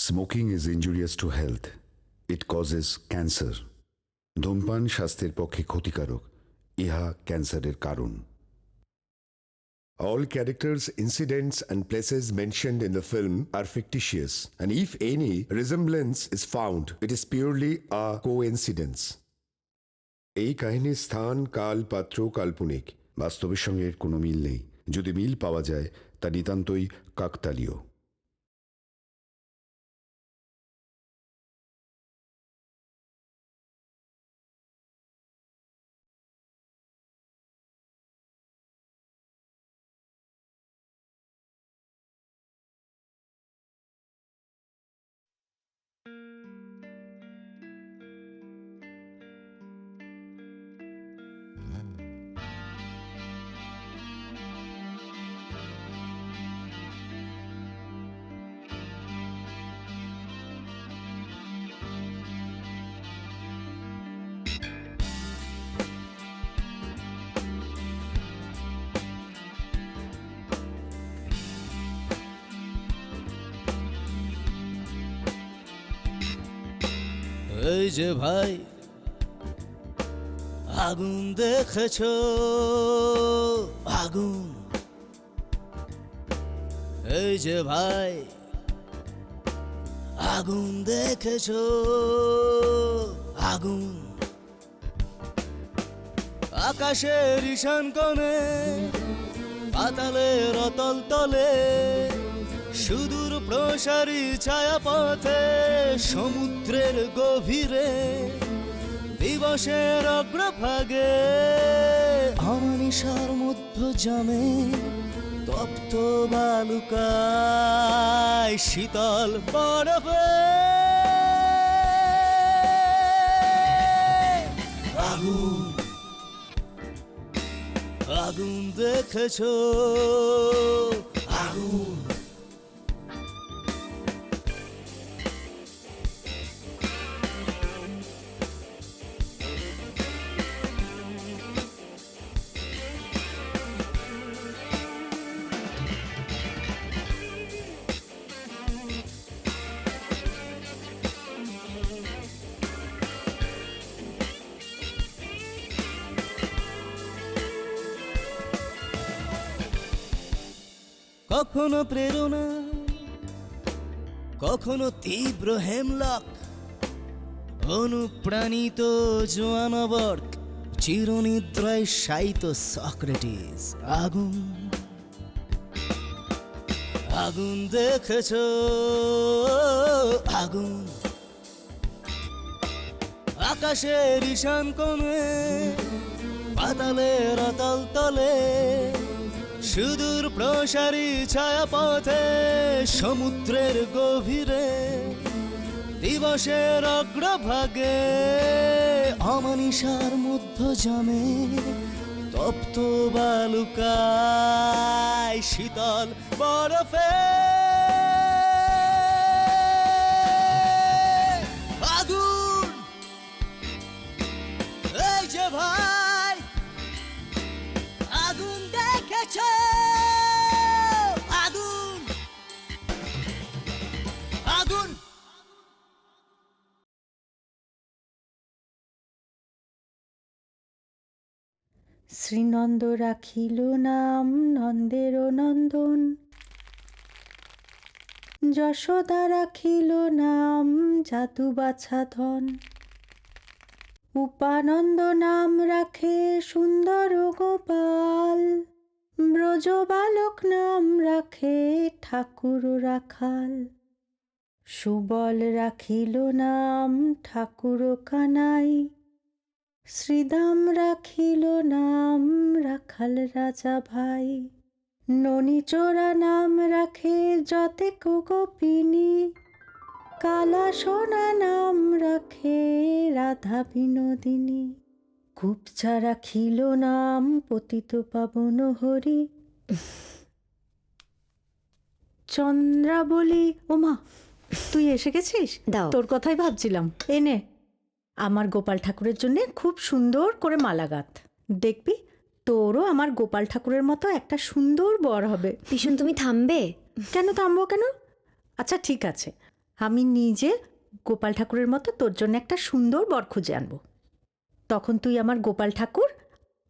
Smoking is injurious to health, it causes cancer. ধূমপান স্বাস্থ্যের পক্ষে ক্ষতিকারক, ইহা ক্যান্সারের কারণ। All characters, incidents, and places mentioned in the film are fictitious, and if any resemblance is found, it is purely a coincidence. এই কাহিনীর স্থান, কাল, পাত্র কাল্পনিক, বাস্তবের সঙ্গে এর কোনো মিল নেই। যদি মিল পাওয়া যায় তা নিতান্তই কাকতালীয়। এই যে ভাই আগুন দেখেছো, আগুন। এই যে ভাই আগুন দেখেছো, আগুন। আকাশের ঈশান কোণে, পাতালের অতল তলে, সুদূর প্রসারী ছায়াপথে, সমুদ্রের গভীরে, দিবসের অগ্রভাগে, অমানিসার মধ্য জামে, তপ্ত বালুকায়, শীতল বরফে, আগুন, আগুন দেখেছো, আগুন। কখনো প্রেরণা, কখনো তীব্র হেমলক, অনুপ্রাণিত জোয়ানবর্গ, চিরনিদ্রায় শায়িত সক্রেটিস। আগুন, আগুন দেখেছো, আগুন। আকাশের ঈশান কোণে, পাতালের অতল তলে, সুদূর প্রসারী ছায়াপথে, সমুদ্রের গভীরে, দিবসের অগ্রভাগে, অমানিসার মধ্য জামে, তপ্ত বালুকায়, শীতল বরফে, আগুন। এই যে ভাই আগুন দেখেছো, আগুন, আগুন। শ্রীনন্দ রাখিল নাম নন্দের নন্দন, যশোদা রাখিল নাম জাদু বাছা ধন, উপানন্দ নাম রাখে সুন্দর গোপাল, ব্রজ বালক নাম রাখে ঠাকুর রাখাল, সুবল রাখিল নাম ঠাকুর কানাই, শ্রীদাম রাখিল নাম রাখাল রাজা ভাই, ননীচোরা নাম রাখে যতেক গোপিনী, কালা সোনা নাম রাখে রাধা বিনোদিনী, কুবজা রাখিল নাম পতিত পাবন হরি। চন্দ্রা বলি, ওমা তুই এসে গেছিস? দাও। তোর কথাই ভাবছিলাম। এনে আমার গোপাল ঠাকুরের জন্য খুব সুন্দর করে মালা গাঁথ, দেখবি তোরও আমার গোপাল ঠাকুরের মতো একটা সুন্দর বর হবে। ভীষণ, তুমি থামবে? কেন থামবো কেন? আচ্ছা ঠিক আছে, আমি নিজে গোপাল ঠাকুরের মতো তোর জন্য একটা সুন্দর বর খুঁজে আনবো। তখন তুই আমার গোপাল ঠাকুর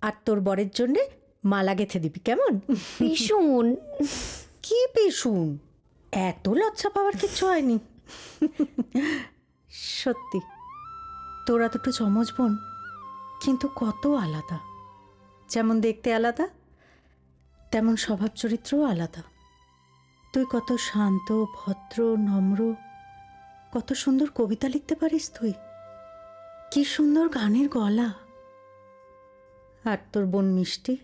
আর তোর বরের জন্যে মালা গেঁথে দিবি, কেমন? ভীষণ। কি পেশুন, এত লজ্জা পাওয়ার কিচ্ছু হয়নি। সত্যি তোরা দুটো যমজ বোন, কিন্তু কত আলাদা। যেমন দেখতে আলাদা, তেমন স্বভাব চরিত্রও আলাদা। তুই কত শান্ত, ভদ্র, নম্র, কত সুন্দর কবিতা লিখতে পারিস তুই, কি সুন্দর গানের গলা। আর তোর বোন মিষ্টি,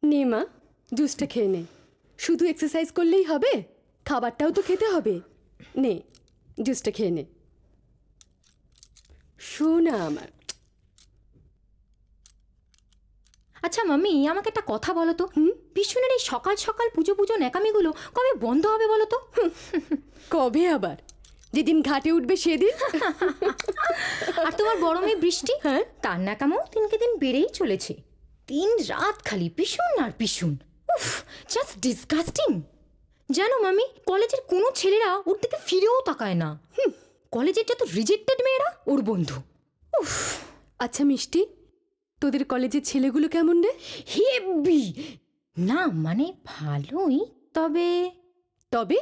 নে মা, জুসটা খেয়ে নে। শুধু এক্সারসাইজ করলেই হবে, খাবারটাও তো খেতে হবে। নে, জুসটা খেয়ে নে। শোনা আমার। আচ্ছা মাম্মি, আমাকে একটা কথা বলো তো, পিছনের এই সকাল সকাল পুজো পুজো ন্যাকামিগুলো কবে বন্ধ হবে বলো তো? কবে আবার? যেদিন ঘাটে উঠবে সেদিন। আর তোমার বড় মেয়ে বৃষ্টি, হ্যাঁ? তার ন্যাকামো দিনকে দিন বেড়েই চলেছে। দিন রাত খালি পিছুন আর পিছুন। উফ, জাস্ট ডিসগাস্টিং। জানো মামি, কলেজের কোনো ছেলেরা ওর দিকে ফিরেও তাকায় না। কলেজের যত রিজেক্টেড মেয়েরা ওর বন্ধু। উফ। আচ্ছা মিষ্টি, তোদের কলেজের ছেলেগুলো কেমন রে? হেব্বি না, মানে ভালোই, তবে তবে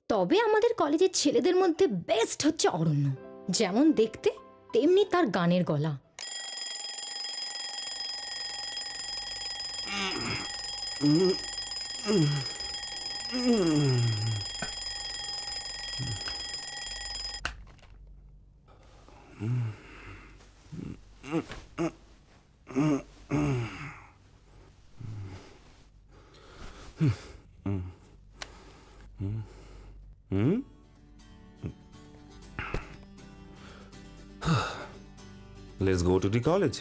তবে আমাদের কলেজের ছেলেদের মধ্যে বেস্ট হচ্ছে অরণ্য। যেমন দেখতে তেমনি তার গানের গলা। Let's go to the college.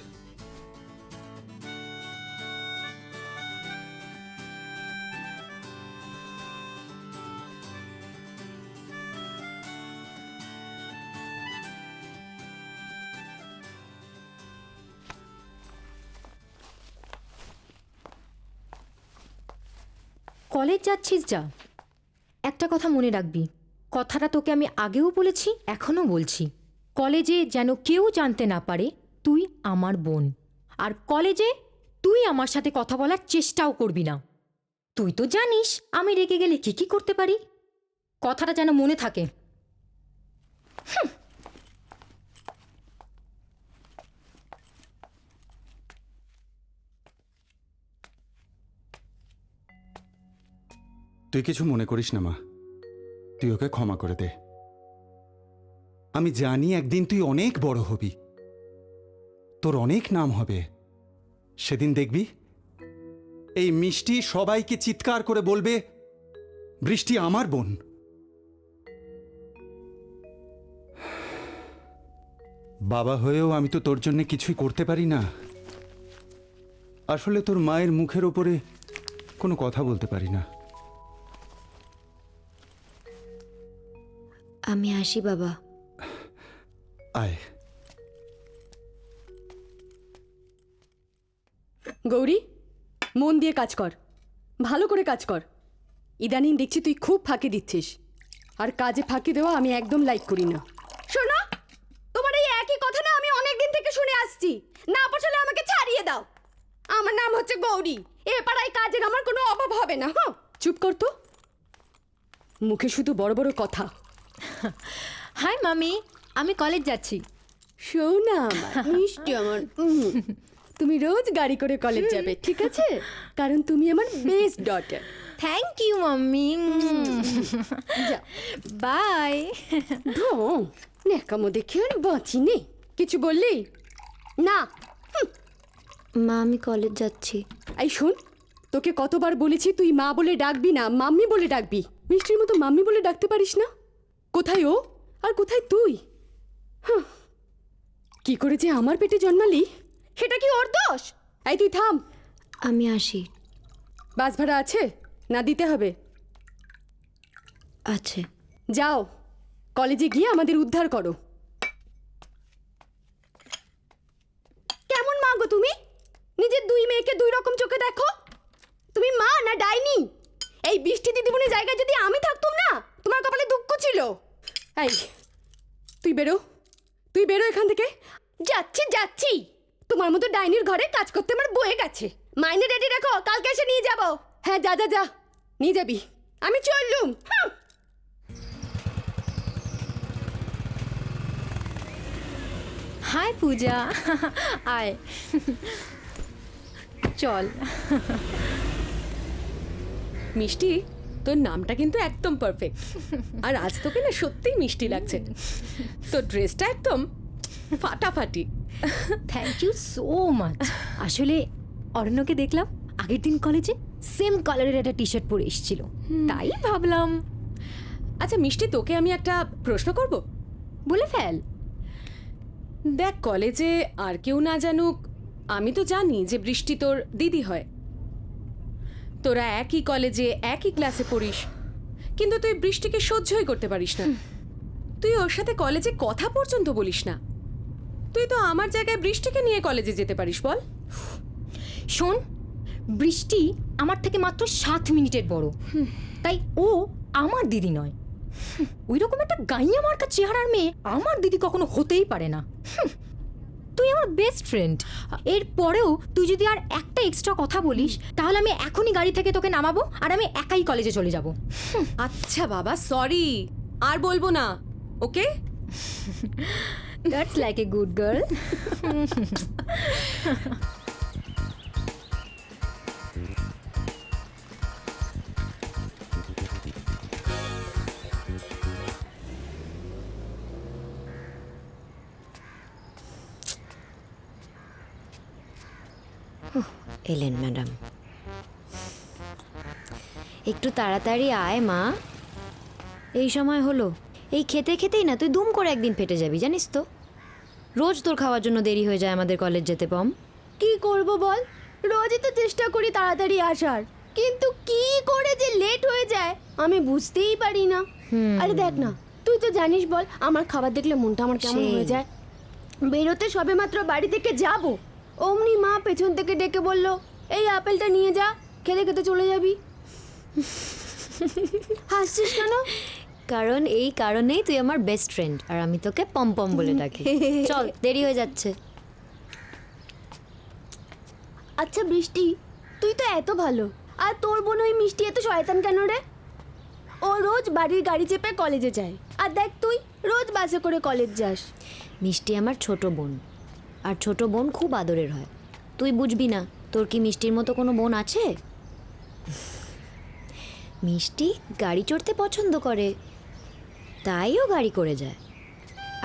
College যাচ্ছিস যা, একটা কথা মনে রাখবি। কথাটা তোকে আমি আগেও বলেছি, এখনও বলছি। কলেজে যেন কেউ জানতে না পারে তুই আমার বোন। আর কলেজে তুই আমার সাথে কথা বলার চেষ্টাও করবি না। তুই তো জানিস আমি রেগে গেলে কি কি করতে পারি। কথাটা যেন মনে থাকে। তুই কিছু মনে করিস না মা, তুই ওকে ক্ষমা করে দে। আমি জানি একদিন তুই অনেক বড় হবি, তোর অনেক নাম হবে। সেদিন দেখবি এই মিষ্টি সবাইকে চিৎকার করে বলবে, বৃষ্টি আমার বোন। বাবা হয়েও আমি তো তোর জন্য কিছুই করতে পারি না। আসলে তোর মায়ের মুখের ওপরে কোনো কথা বলতে পারি না। আমি আসি বাবা। আয়। গৌরী, মন দিয়ে কাজ কর, ভালো করে কাজ কর। ইদানিং দেখছি তুই খুব ফাঁকি দিচ্ছিস, আর কাজে ফাঁকি দেওয়া আমি একদম লাইক করি না। শোনো, তোমার এই একই কথা না আমি অনেক দিন থেকে শুনে আসছি। না পছলে আমাকে ছাড়িয়ে দাও। আমার নাম হচ্ছে গৌরী, এ পাড়ায় কাজের আমার কোনো অভাব হবে না। হ্যাঁ, চুপ কর তো, মুখে শুধু বড় বড় কথা। হাই মামি, আমি কলেজ যাচ্ছি। শোনা আমার মিষ্টি আমার, তুমি রোজ গাড়ি করে কলেজ যাবে, ঠিক আছে? কারণ তুমি আমার best daughter. Thank you mummy. Bye. ন্যাকামো দেখে আর বাঁচি নেই। কিছু বললি না? মা, আমি কলেজ যাচ্ছি। এই শোন, তোকে কতবার বলেছি তুই মা বলে ডাকবি না, মাম্মি বলে ডাকবি। মিষ্টির মতো মাম্মি বলে ডাকতে পারিস না? কোথায় ও আর কোথায় তুই? কি করে যে আমার পেটে জন্মালি, সেটা কি ওর দোষ? এই তুই থাম। আমি আসি। বাস ভাড়া আছে না দিতে হবে? আছে। যাও, কলেজে গিয়ে আমাদের উদ্ধার করো। কেমন মা গো তুমি? নিজের দুই মেয়েকে দুই রকম চোখে দেখো। তুমি মা না ডাইনি? এই বৃষ্টি দিদিমণির জায়গায় যদি আমি থাকতুম না, তোমার কপালে দুঃখ ছিল। এই তুই বেরো এখান থেকে। যাচ্ছি যাচ্ছি, তোমার মতো ডাইনির ঘরে কাজ করতে আমার বয়ে গেছে। মাইনে রেডি রাখো, কালকে এসে নিয়ে যাব। হ্যাঁ যা যা যা, নিয়ে যাবি। আমি চললুম। হাই পূজা, আয় চল। মিষ্টি, তোর নামটা কিন্তু একদম পারফেক্ট। আর আজ তোকে না সত্যিই মিষ্টি লাগছে। তোর ড্রেসটা একদম ফাটাফাটি। Thank you so much. আসলে অরণ্যকে দেখলাম আগের দিন কলেজে সেম কালারের একটা টি শার্ট পরে এসেছিল, তাই ভাবলাম। আচ্ছা মিষ্টি, তোকে আমি একটা প্রশ্ন করব। বলে ফেল। দেখ, কলেজে আর কেউ না জানুক, আমি তো জানি যে বৃষ্টি তোর দিদি হয়। তোরা একই কলেজে একই ক্লাসে পড়িস, কিন্তু তুই বৃষ্টিকে সহ্যই করতে পারিস না। তুই ওর সাথে কলেজে কথা পর্যন্ত বলিস না। তুই তো আমার জায়গায় বৃষ্টিকে নিয়ে কলেজে যেতে পারিস, বল। শোন, বৃষ্টি আমার থেকে মাত্র 7 মিনিটের বড়, তাই ও আমার দিদি নয়। ওই রকম একটা গাইয়া মার্কা চেহারার মেয়ে আমার দিদি কখনো হতেই পারে না। তুই আমার বেস্ট ফ্রেন্ড। এর পরেও তুই যদি আর একটা এক্সট্রা কথা বলিস, তাহলে আমি এখনই গাড়ি থেকে তোকে নামাবো আর আমি একাই কলেজে চলে যাব। আচ্ছা বাবা, সরি, আর বলবো না, okay? That's like a good girl. এলেন ম্যাডাম। একটু তাড়াতাড়ি আয় মা। এই সময় হলো, এই খেতে খেতেই না তুই দুম করে একদিন ফেটে যাবি, জানিস তো। রোজ তোর খাওয়ার জন্য দেরি হয়ে যায় আমাদের কলেজ যেতে। পম, কি করব বল, রোজই তো চেষ্টা করি তাড়াতাড়ি আসার, কিন্তু কি করে যে লেট হয়ে যায় আমি বুঝতেই পারি না। আরে দেখ না, তুই তো জানিস বল, আমার খাবার দেখলে মনটা আমার কেমন সেই। হয়ে যায়। বেরোতে সবেমাত্র বাড়ি থেকে যাব, অমনি মা পেছন থেকে ডেকে বলল, এই আপেলটা নিয়ে যা, খেতে খেতে চলে যাবি। হাসছিস কেন? কারণ এই কারণেই তুই আমার বেস্ট ফ্রেন্ড, আর আমি তোকে পম পম বলে ডাকি। চল, দেরি হয়ে যাচ্ছে। আচ্ছা বৃষ্টি, তুই তো এত ভালো, আর তোর বোন ওই মিষ্টি এত শয়তান কেন রে? ও রোজ বাড়ির গাড়ি চেপে কলেজে যায়, আর দেখ তুই রোজ বাসে করে কলেজ যাস। মিষ্টি আমার ছোট বোন, আর ছোট বোন খুব আদরের হয়। তুই বুঝবি না, তোর কি মিষ্টির মতো কোনো বোন আছে? মিষ্টি গাড়ি চড়তে পছন্দ করে, তাইও গাড়ি করে যায়।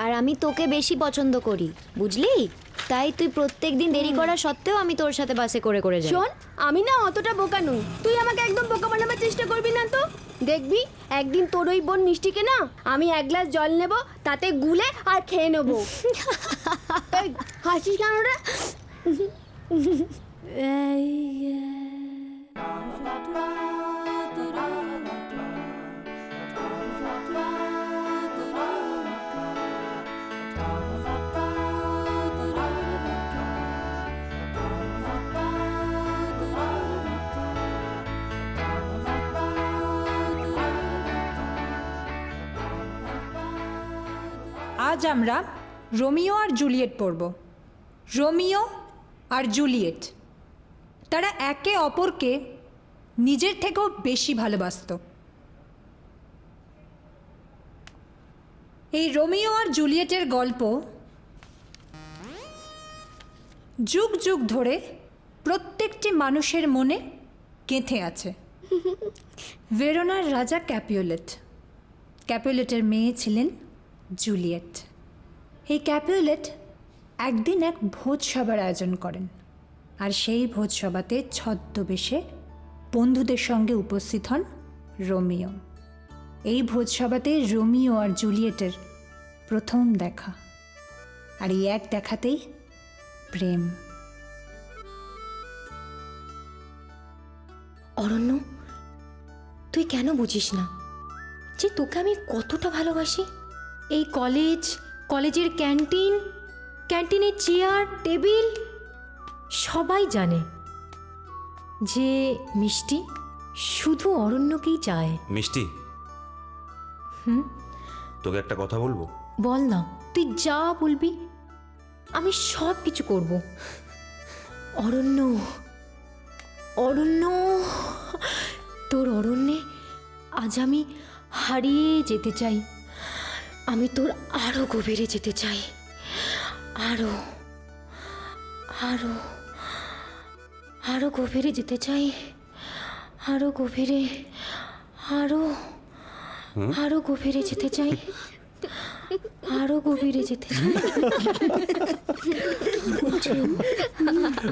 আর আমি তোকে বেশি পছন্দ করি, বুঝলি? তাই তুই প্রত্যেক দিন দেরি করা সত্ত্বেও আমি তোর সাথে বাসে করে করে যাই। শোন, আমি না অতটা বোকা নই, তুই আমাকে একদম বোকা বানাবার চেষ্টা করবি না তো। দেখবি একদিন তোর ওই বোন মিষ্টিকে না আমি 1 গ্লাস জল নেব, তাতে গুলে আর খেয়ে নেবো। এই, হাসিস কেন রে? আজ আমরা রোমিও আর জুলিয়েট পড়ব। রোমিও আর জুলিয়েট, তারা একে অপরকে নিজের থেকেও বেশি ভালোবাসতো। এই রোমিও আর জুলিয়েটের গল্প যুগ যুগ ধরে প্রত্যেকটি মানুষের মনে গেঁথে আছে। ভেরোনার রাজা ক্যাপুলেট, ক্যাপুলেটের মেয়ে ছিলেন জুলিয়েট। এই ক্যাপুলেট একদিন এক ভোজসভার আয়োজন করেন, আর সেই ভোজসভাতে ছদ্মবেশে বন্ধুদের সঙ্গে উপস্থিত হন রোমিও। এই ভোজসভাতে রোমিও আর জুলিয়েটের প্রথম দেখা, আর এই এক দেখাতেই প্রেম। অরণ্য, তুই কেন বুঝিস না যে তোকে আমি কতটা ভালোবাসি? এই কলেজের ক্যান্টিনের চেয়ার টেবিল সবাই জানে যে মিষ্টি শুধু অরণ্যকেই চায়। মিষ্টি, তোকে একটা কথা বলবো। বল না, তুই যা বলবি আমি সব কিছু করব। অরণ্য, তোর অরণ্যে আজ আমি হারিয়ে যেতে চাই। আমি তোর আরো গভীরে যেতে চাই, আরো আরো আরো গভীরে যেতে চাই, আরো গভীরে, আরো গভীরে যেতে চাই, আরো গভীরে যেতে চাই।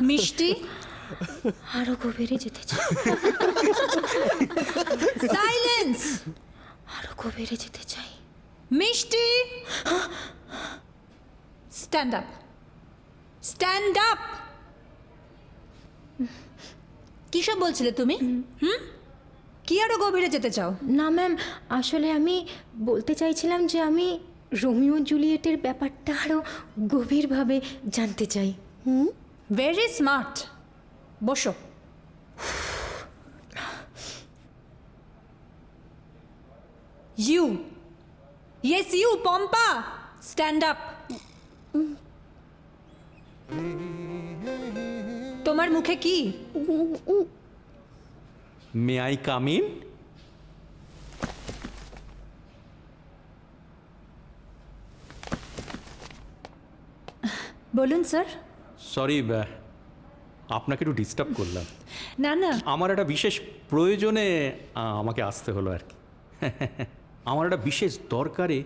মিষ্টি, আরো গভীরে যেতে চাই, সাইলেন্স। আরো গভীরে যেতে চাই। মিষ্টি, স্ট্যান্ড আপ, স্ট্যান্ড আপ। কি সব বলছিলে তুমি? কি আরো গভীরে যেতে চাও? না ম্যাম, আসলে আমি বলতে চাইছিলাম যে আমি রোমিও জুলিয়েটের ব্যাপারটা আরো গভীরভাবে জানতে চাই। Very smart. বসো। You, yes you, Pampa, stand up. তোমার মুখে কি? May I come in? বলুন স্যার। সরি, আপনাকে একটু ডিস্টার্ব করলাম। না না, আমার একটা বিশেষ প্রয়োজনে আমাকে আসতে হলো আর কি। আমার একটা বিশেষ দরকারে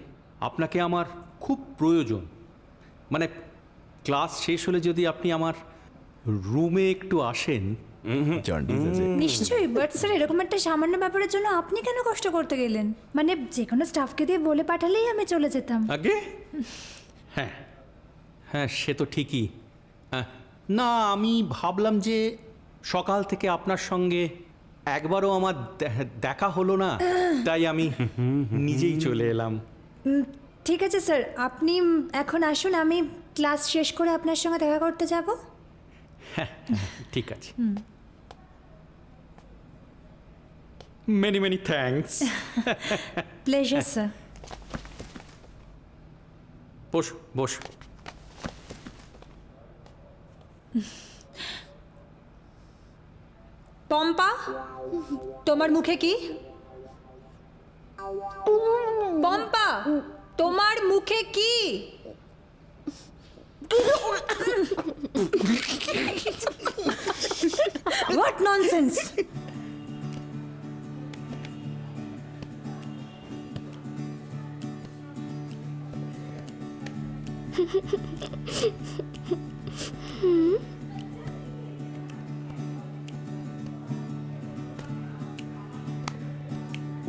আপনাকে আমার খুব প্রয়োজন। মানে ক্লাস শেষ হলে যদি আপনি আমার রুমে একটু আসেন। নিশ্চয়ই, বাট স্যার এরকম একটা সামান্য ব্যাপারের জন্য আপনি কেন কষ্ট করতে গেলেন? মানে যে কোনো স্টাফকে দিয়ে বলে পাঠালেই আমি চলে যেতাম। আগে হ্যাঁ হ্যাঁ, সে তো ঠিকই। না, আমি ভাবলাম যে সকাল থেকে আপনার সঙ্গে একবারও আমার দেখা হলো না, তাই আমি নিজেই চলে এলাম। ঠিক আছে স্যার, আপনি এখন আসুন, আমি ক্লাস শেষ করে আপনার সঙ্গে দেখা করতে যাব। হ্যাঁ, ঠিক আছে। Many many thanks. Pleasure sir. বস বস। পম্পা, তোমার মুখে কি? পম্পা, তোমার মুখে কি? What nonsense!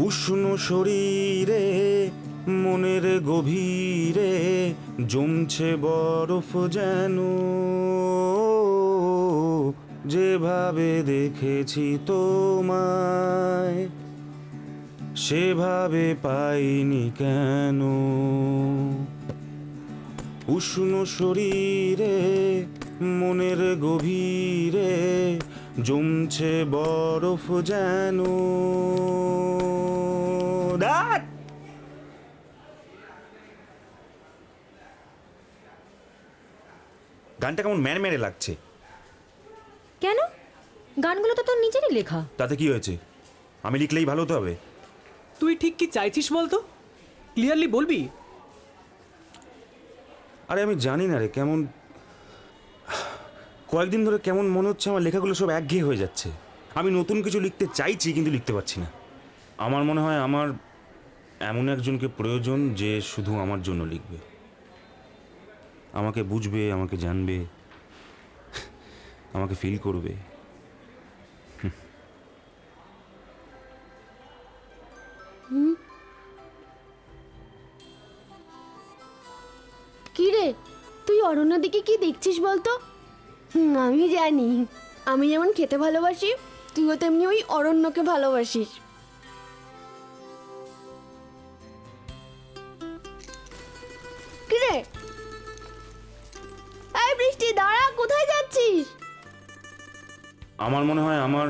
উষ্ণ শরীরে মনের গভীরে জমছে বরফ যেন, যেভাবে দেখেছি তোমায় সেভাবে পাইনি কেন। উষ্ণ শরীরে মনের গভীরে জমছে বরফ যেন। গানটা কেমন ম্যানম্যানে লাগছে। কেন? গানগুলো তো তোর নিজেরই লেখা। তাতে কি হয়েছে? আমি লিখলেই ভালো হতে হবে? তুই ঠিক কি চাইছিস বলতো, ক্লিয়ারলি বলবি? আরে আমি জানি না রে, কেমন কয়েকদিন ধরে কেমন মনে হচ্ছে আমার লেখাগুলো সব একঘেয়ে হয়ে যাচ্ছে। আমি নতুন কিছু লিখতে চাইছি কিন্তু লিখতে পারছি না। আমার মনে হয় আমার এমন একজনকে প্রয়োজন যে শুধু আমার জন্য লিখবে, আমাকে বুঝবে, আমাকে জানবে, আমাকে ফিল করবে। কি রে, তুই অরণ্যদিকে কি দেখছিস বলতো? আমি জানি, আমি যেমন খেতে ভালোবাসি তুইও তেমনি ওই অরণ্যকে ভালোবাসিস। কিরে এই বৃষ্টি, দাঁড়া, কোথায় যাচ্ছিস? আমার মনে হয় আমার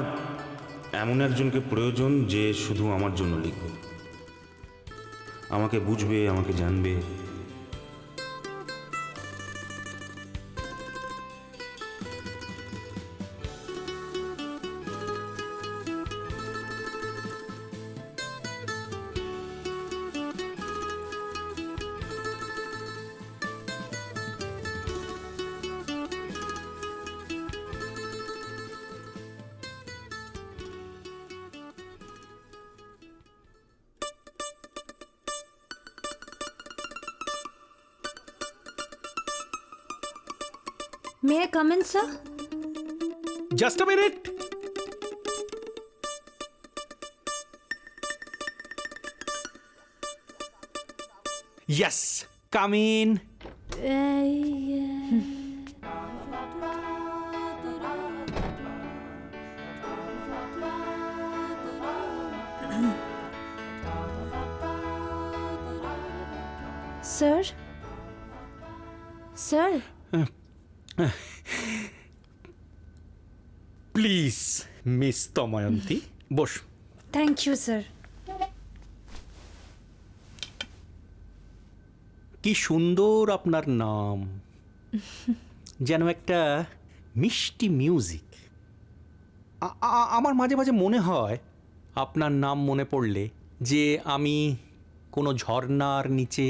এমন একজনকে প্রয়োজন যে শুধু আমার জন্য লিখবে, আমাকে বুঝবে, আমাকে জানবে। May I come in sir? Just a minute. Yes, come in. Sir, sir, please miss Damayanti, বস। Thank you sir. কি সুন্দর আপনার নাম, যেন একটা মিষ্টি মিউজিক। আমার মাঝে মাঝে মনে হয় আপনার নাম মনে পড়লে যে আমি কোনো ঝর্ণার নিচে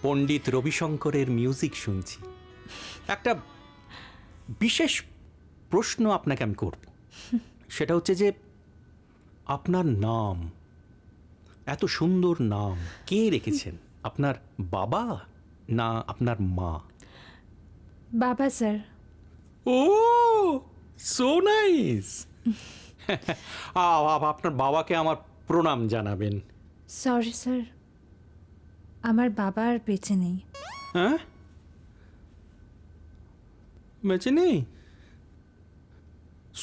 পণ্ডিত রবিশঙ্করের মিউজিক শুনছি। একটা বিশেষ প্রশ্ন আপনাকে আমি করব, সেটা হচ্ছে যে আপনার নাম, এত সুন্দর নাম কে রেখেছেন? আপনার বাবা না আপনার মা? বাবা স্যার। ও সো নাইস। আপনার বাবাকে আমার প্রণাম জানাবেন। সরি স্যার, আমার বাবা আর বেঁচে নেই। হ্যাঁ, বেঁচে নেই?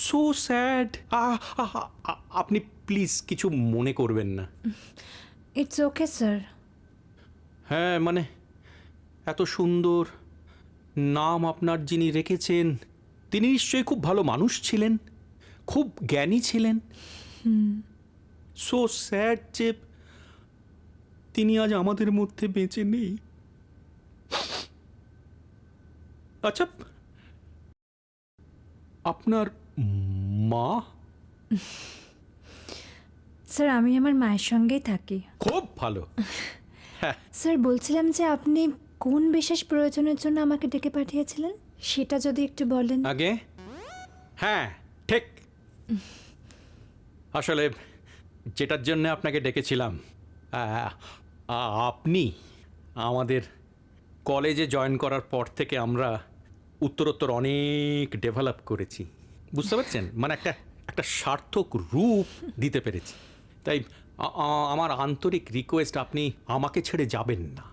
So sad. আপনি প্লিজ কিছু মনে করবেন না। It's okay sir. হ্যাঁ, মানে এত সুন্দর নাম আপনার যিনি রেখেছেন তিনি নিশ্চয়ই খুব ভালো মানুষ ছিলেন, খুব জ্ঞানী ছিলেন। সো স্যাড যে তিনি আজ আমাদের মধ্যে বেঁচে নেই। আচ্ছা, আপনার মা? স্যার, আমি আমার মায়ের সঙ্গেই থাকি। খুব ভালো। স্যার, বলছিলাম যে আপনি কোন বিশেষ প্রয়োজনের জন্য আমাকে ডেকে পাঠিয়েছিলেন সেটা যদি একটু বলেন। আগে হ্যাঁ, ঠিক। আসলে যেটার জন্য আপনাকে ডেকেছিলাম, আপনি আমাদের কলেজে জয়েন করার পর থেকে আমরা উত্তরোত্তর অনেক ডেভেলপ করেছি, বুঝতে পারছেন? মানে একটা সার্থক রূপ দিতে পেরেছি। তাই আমার আন্তরিক রিকোয়েস্ট, আপনি আমাকে ছেড়ে যাবেন না।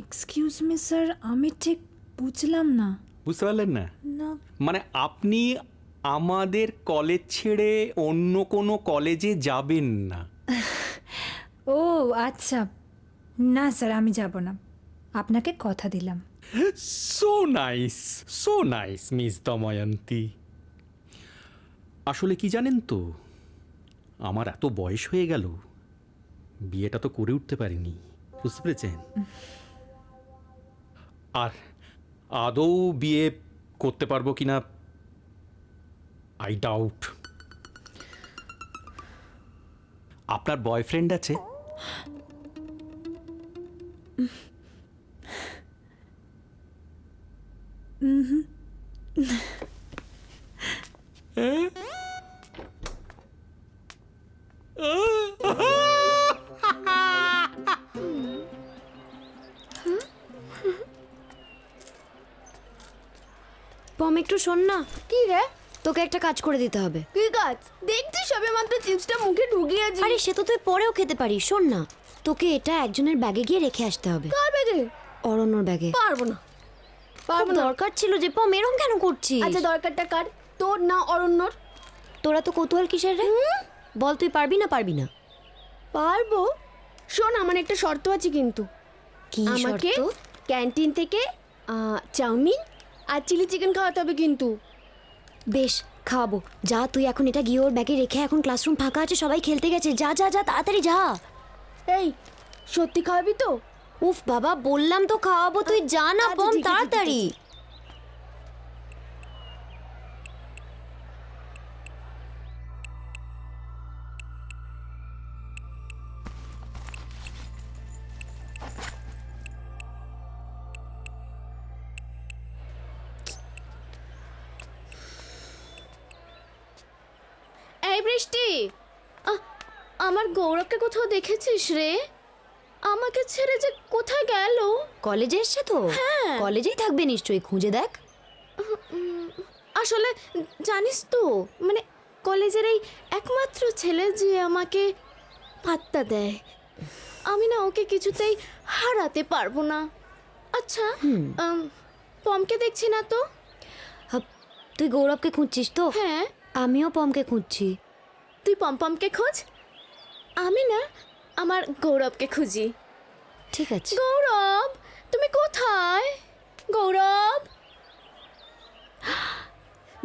এক্সকিউজ মি স্যার, আমি ঠিক বুঝলাম না। বুঝতে পারলেন না? না, মানে আপনি আমাদের কলেজ ছেড়ে অন্য কোনো কলেজে যাবেন না। ও আচ্ছা, না স্যার, আমি যাব না, আপনাকে কথা দিলাম। So nice, so nice miss Damayanti. আসলে কি জানেন তো, আমার এত বয়স হয়ে গেল, বিয়েটা তো করে উঠতে পারিনি, বুঝতে পেরেছেন? আর আদৌ বিয়ে করতে পারবো কিনা আই ডাউট। আপনার বয়ফ্রেন্ড আছে? পম, একটু শোন না। কি রে? তোকে একটা কাজ করে দিতে হবে। কি কাজ? দেখছিস সবে মাত্র চিপসটা মুখে ঢুকিয়েছি। আরে সে তো তুই পরেও খেতে পারিস। শোন না, তোকে এটা একজনের ব্যাগে গিয়ে রেখে আসতে হবে। কার ব্যাগে? অরণ্যর ব্যাগে। পারবো না, পারবো না। দরকার ছিল যে। পম, এরকম কেন করছিস? আচ্ছা, দরকারটা কার? তোর না অরণ্যর? তোরা তো কৌতূহল কিসের রে? বল তুই পারবি না পারবি না? পারবো। শোন, আমার একটা শর্ত আছে কিন্তু। কি আমাকে শর্ত? ক্যান্টিন থেকে চাউমিন আর চিলি চিকেন খাওয়াতে হবে কিন্তু। বেশ, খাওয়াবো। যা তুই এখন এটা গিয়ে ওর ব্যাগে রেখে, এখন ক্লাসরুম ফাঁকা আছে, সবাই খেলতে গেছে। যা যা যা তাড়াতাড়ি যা। এই, সত্যি খাওয়াবি তো? উফ বাবা, বললাম তো খাওয়াবো, তুই যা না আচ্ছা, পম, ঠিক আছে, ঠিক তাড়াতাড়ি। এই বৃষ্টি, আমার গৌরবকে কোথাও দেখেছিস রে? আমাকে ছেড়ে যে কোথায় গেল? কলেজে এসছে তো? কলেজেই থাকবে নিশ্চয়ই, খুঁজে দেখ। আসলে জানিস তো, মানে কলেজের এই একমাত্র ছেলে যে আমাকে পাত্তা দেয়, আমি না ওকে কিছুতেই হারাতে পারবো না। আচ্ছা, পমকে দেখছি না তো? তুই গৌরবকে খুঁজছিস তো? হ্যাঁ। আমিও পমকে খুঁজছি। তুই পমকে খোঁজ, আমি না আমার গৌরবকে খুঁজি। ঠিক আছে। গৌরব, তুমি কোথায়? গৌরব।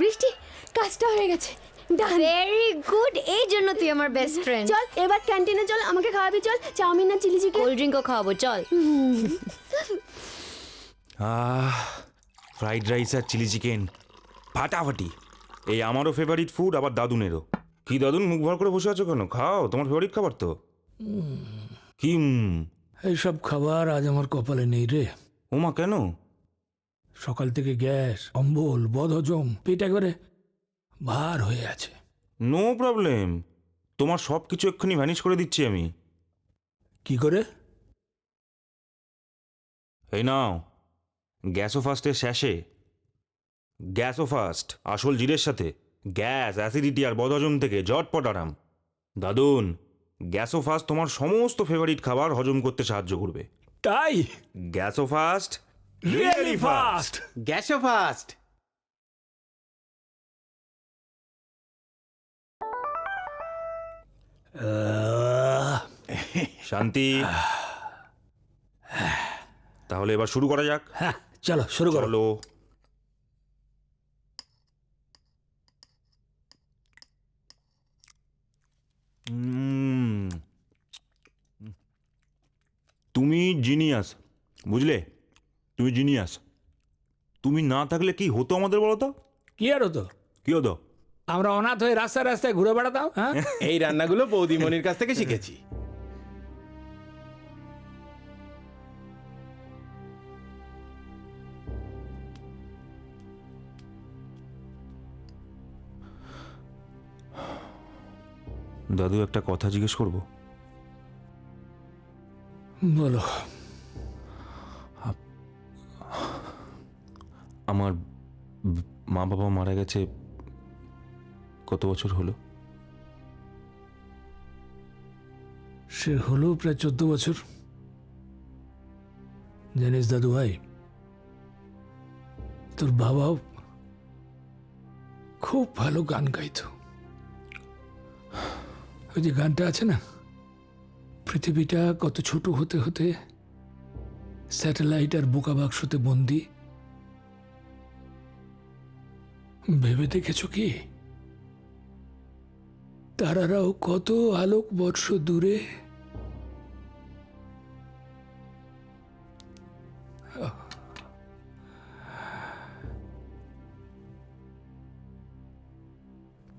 বৃষ্টি, কাজটা হয়ে গেছে। ভেরি গুড, এই জন্য তুই আমার বেস্ট ফ্রেন্ড। চল এবার ক্যান্টিনে চল, আমাকে খাওয়াবি। চল, চাউমিন না চিলি চিকেন? কোল্ড ড্রিঙ্কও খাওয়াবো, চল। ফ্রাইড রাইস আর চিলি চিকেন ফাটাফাটি। এই আমারও ফেভারিট ফুড, আবার দাদুনেরও। কি দাদুন, মুখ ভর করে বসে আছো কেন? খাও, তোমার ফেভারিট খাবার তো। কি? এইসব খাবার আজ আমার কপালে নেই রে। ওমা, কেন? সকাল থেকে গ্যাস, অম্বল, বদহজম, পেট একবারে ভার হয়ে আছে। নো প্রবলেম, তোমার সব কিছু এক্ষুনি ভ্যানিশ করে দিচ্ছি আমি। কি করে? এই নাও, গ্যাসো ফাস্টের শ্যাশে। গ্যাসো ফাস্ট, আসল জিরের সাথে গ্যাস, অ্যাসিডিটি আর বদহজম থেকে ঝটপট আরাম। দাদুন, গ্যাসো ফাস্ট তোমার সমস্ত ফেভারিট খাবার হজম করতে সাহায্য করবে। তাই? গ্যাসো ফাস্ট, রিয়েলি ফাস্ট। গ্যাসো ফাস্ট। শান্তি। তাহলে এবার শুরু করা যাক। হ্যাঁ, চলো শুরু করো। চলো। তুমি জিনিয়াস, বুঝলে? তুমি জিনিয়াস। তুমি না থাকলে কি হতো আমাদের, বলো তো? কি আর হতো? কি হতো? আমরা অনাথ হয়ে রাস্তায় রাস্তায় ঘুরে বেড়াতাম। হ্যাঁ, এই রান্নাগুলো বৌদিমণির কাছ থেকে শিখেছি। দাদু, একটা কথা জিজ্ঞেস করব? বলো। আমার মা বাবা মারা গেছে কত বছর হলো? সে হলো প্রায় 14 বছর। জানিস দাদু ভাই, তোর বাবাও খুব ভালো গান গাইতো। ওই যে গানটা আছে না, পৃথিবীটা কত ছোট হতে হতে স্যাটেলাইট আর বোকা বাক্সতে বন্দি। ভেবে দেখেছ কি, তারারাও কত আলোক বর্ষ দূরে।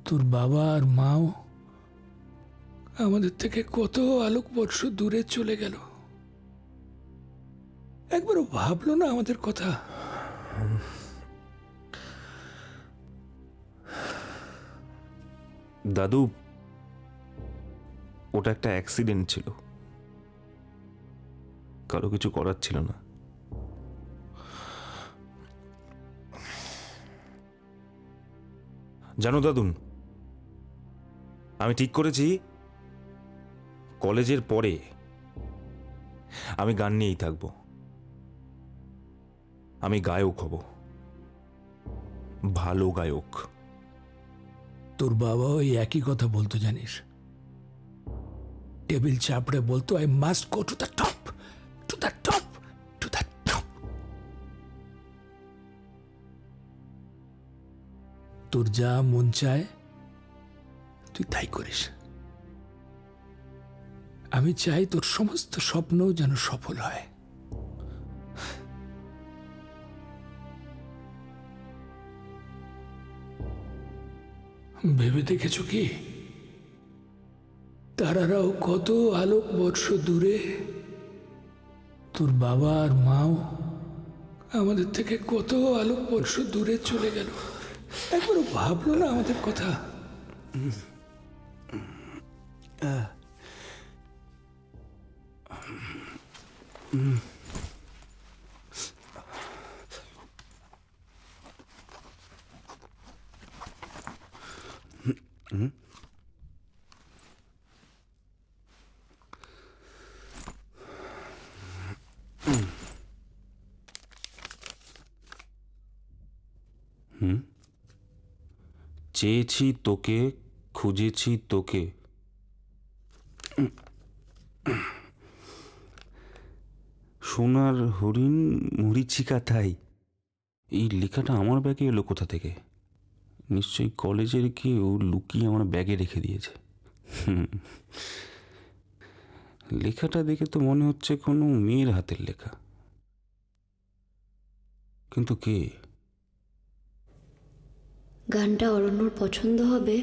তোর বাবা আর মাও আমাদের থেকে কত আলোক বর্ষ দূরে চলে গেল। একবারও ভাবলো না আমাদের কথা? দাদু, ওটা একটা অ্যাক্সিডেন্ট ছিল, কারো কিছু করার ছিল না। জানো দাদুন, আমি ঠিক করেছি কলেজের পরে আমি গান নিয়েই থাকবো। আমি গায়ক হব, ভালো গায়ক। তোর বাবা ওই একই কথা বলতো জানিস, টেবিল চাপড়ে বলতো I must go to the top, to the top, to the top. তোর যা মন চায় তুই তাই করিস। আমি চাই তোর সমস্ত স্বপ্ন যেন সফল হয়। ভেবে দেখেছো কি তারারাও কত আলোক বর্ষ দূরে, তোর বাবা আর মাও আমাদের থেকে কত আলোক বর্ষ দূরে চলে গেল, একবারও ভাবলো না আমাদের কথা? চেয়েছি তোকে, খুঁজেছি তোকে। সোনার হরিণ মরিচিকা তাই। এই লেখাটা আমার ব্যাগে এলো কোথা থেকে? নিশ্চয়ই কলেজের কেউ লুকিয়ে আমার ব্যাগে রেখে দিয়েছে। লেখাটা দেখে তো মনে হচ্ছে কোনো মেয়ের হাতের লেখা, কিন্তু কে? গানটা অরণ্যর পছন্দ হবে।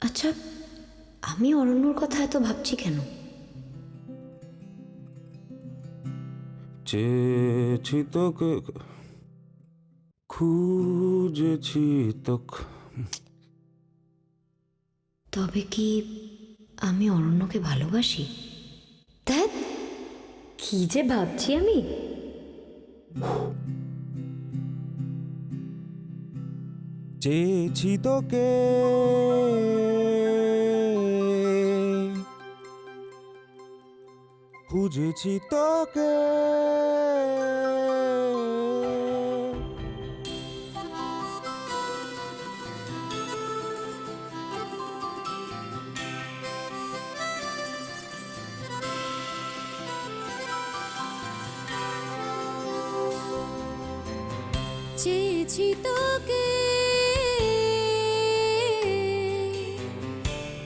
আচ্ছা, আমি অরণ্যর কথা এত ভাবছি কেন? চেয়েছি তোকে, খুঁজেছি তোকে। তবে কি আমি অরণ্যকে ভালোবাসি? ধ্যাৎ, কি যে ভাবছি আমি। চেয়েছি তোকে, খুঁজেছি তোকে, চেয়েছি তোকে,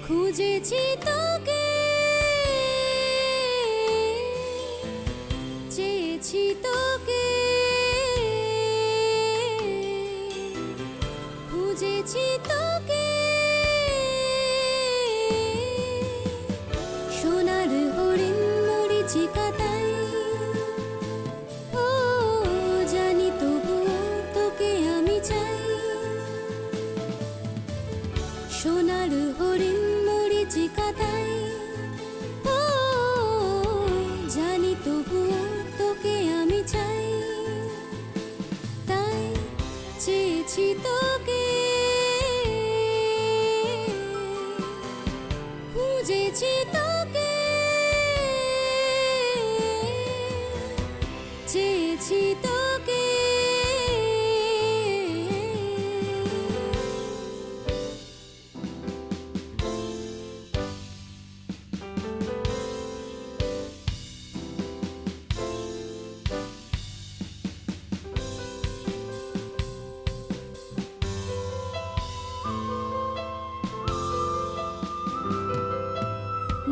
খুঁজেছি তোকে, চেয়েছি তোকে, খুঁজেছি তোকে, সোনার হরিণ মরিচিকা তাই। ও জানি তবুও তোকে আমি চাই, সোনার হরিণ মরিচিকা তাই। ও জানি তবুও তোকে আমি চাই, তাই চেয়েছি তোকে, খুঁজেছি তোকে, চেয়েছি তোকে।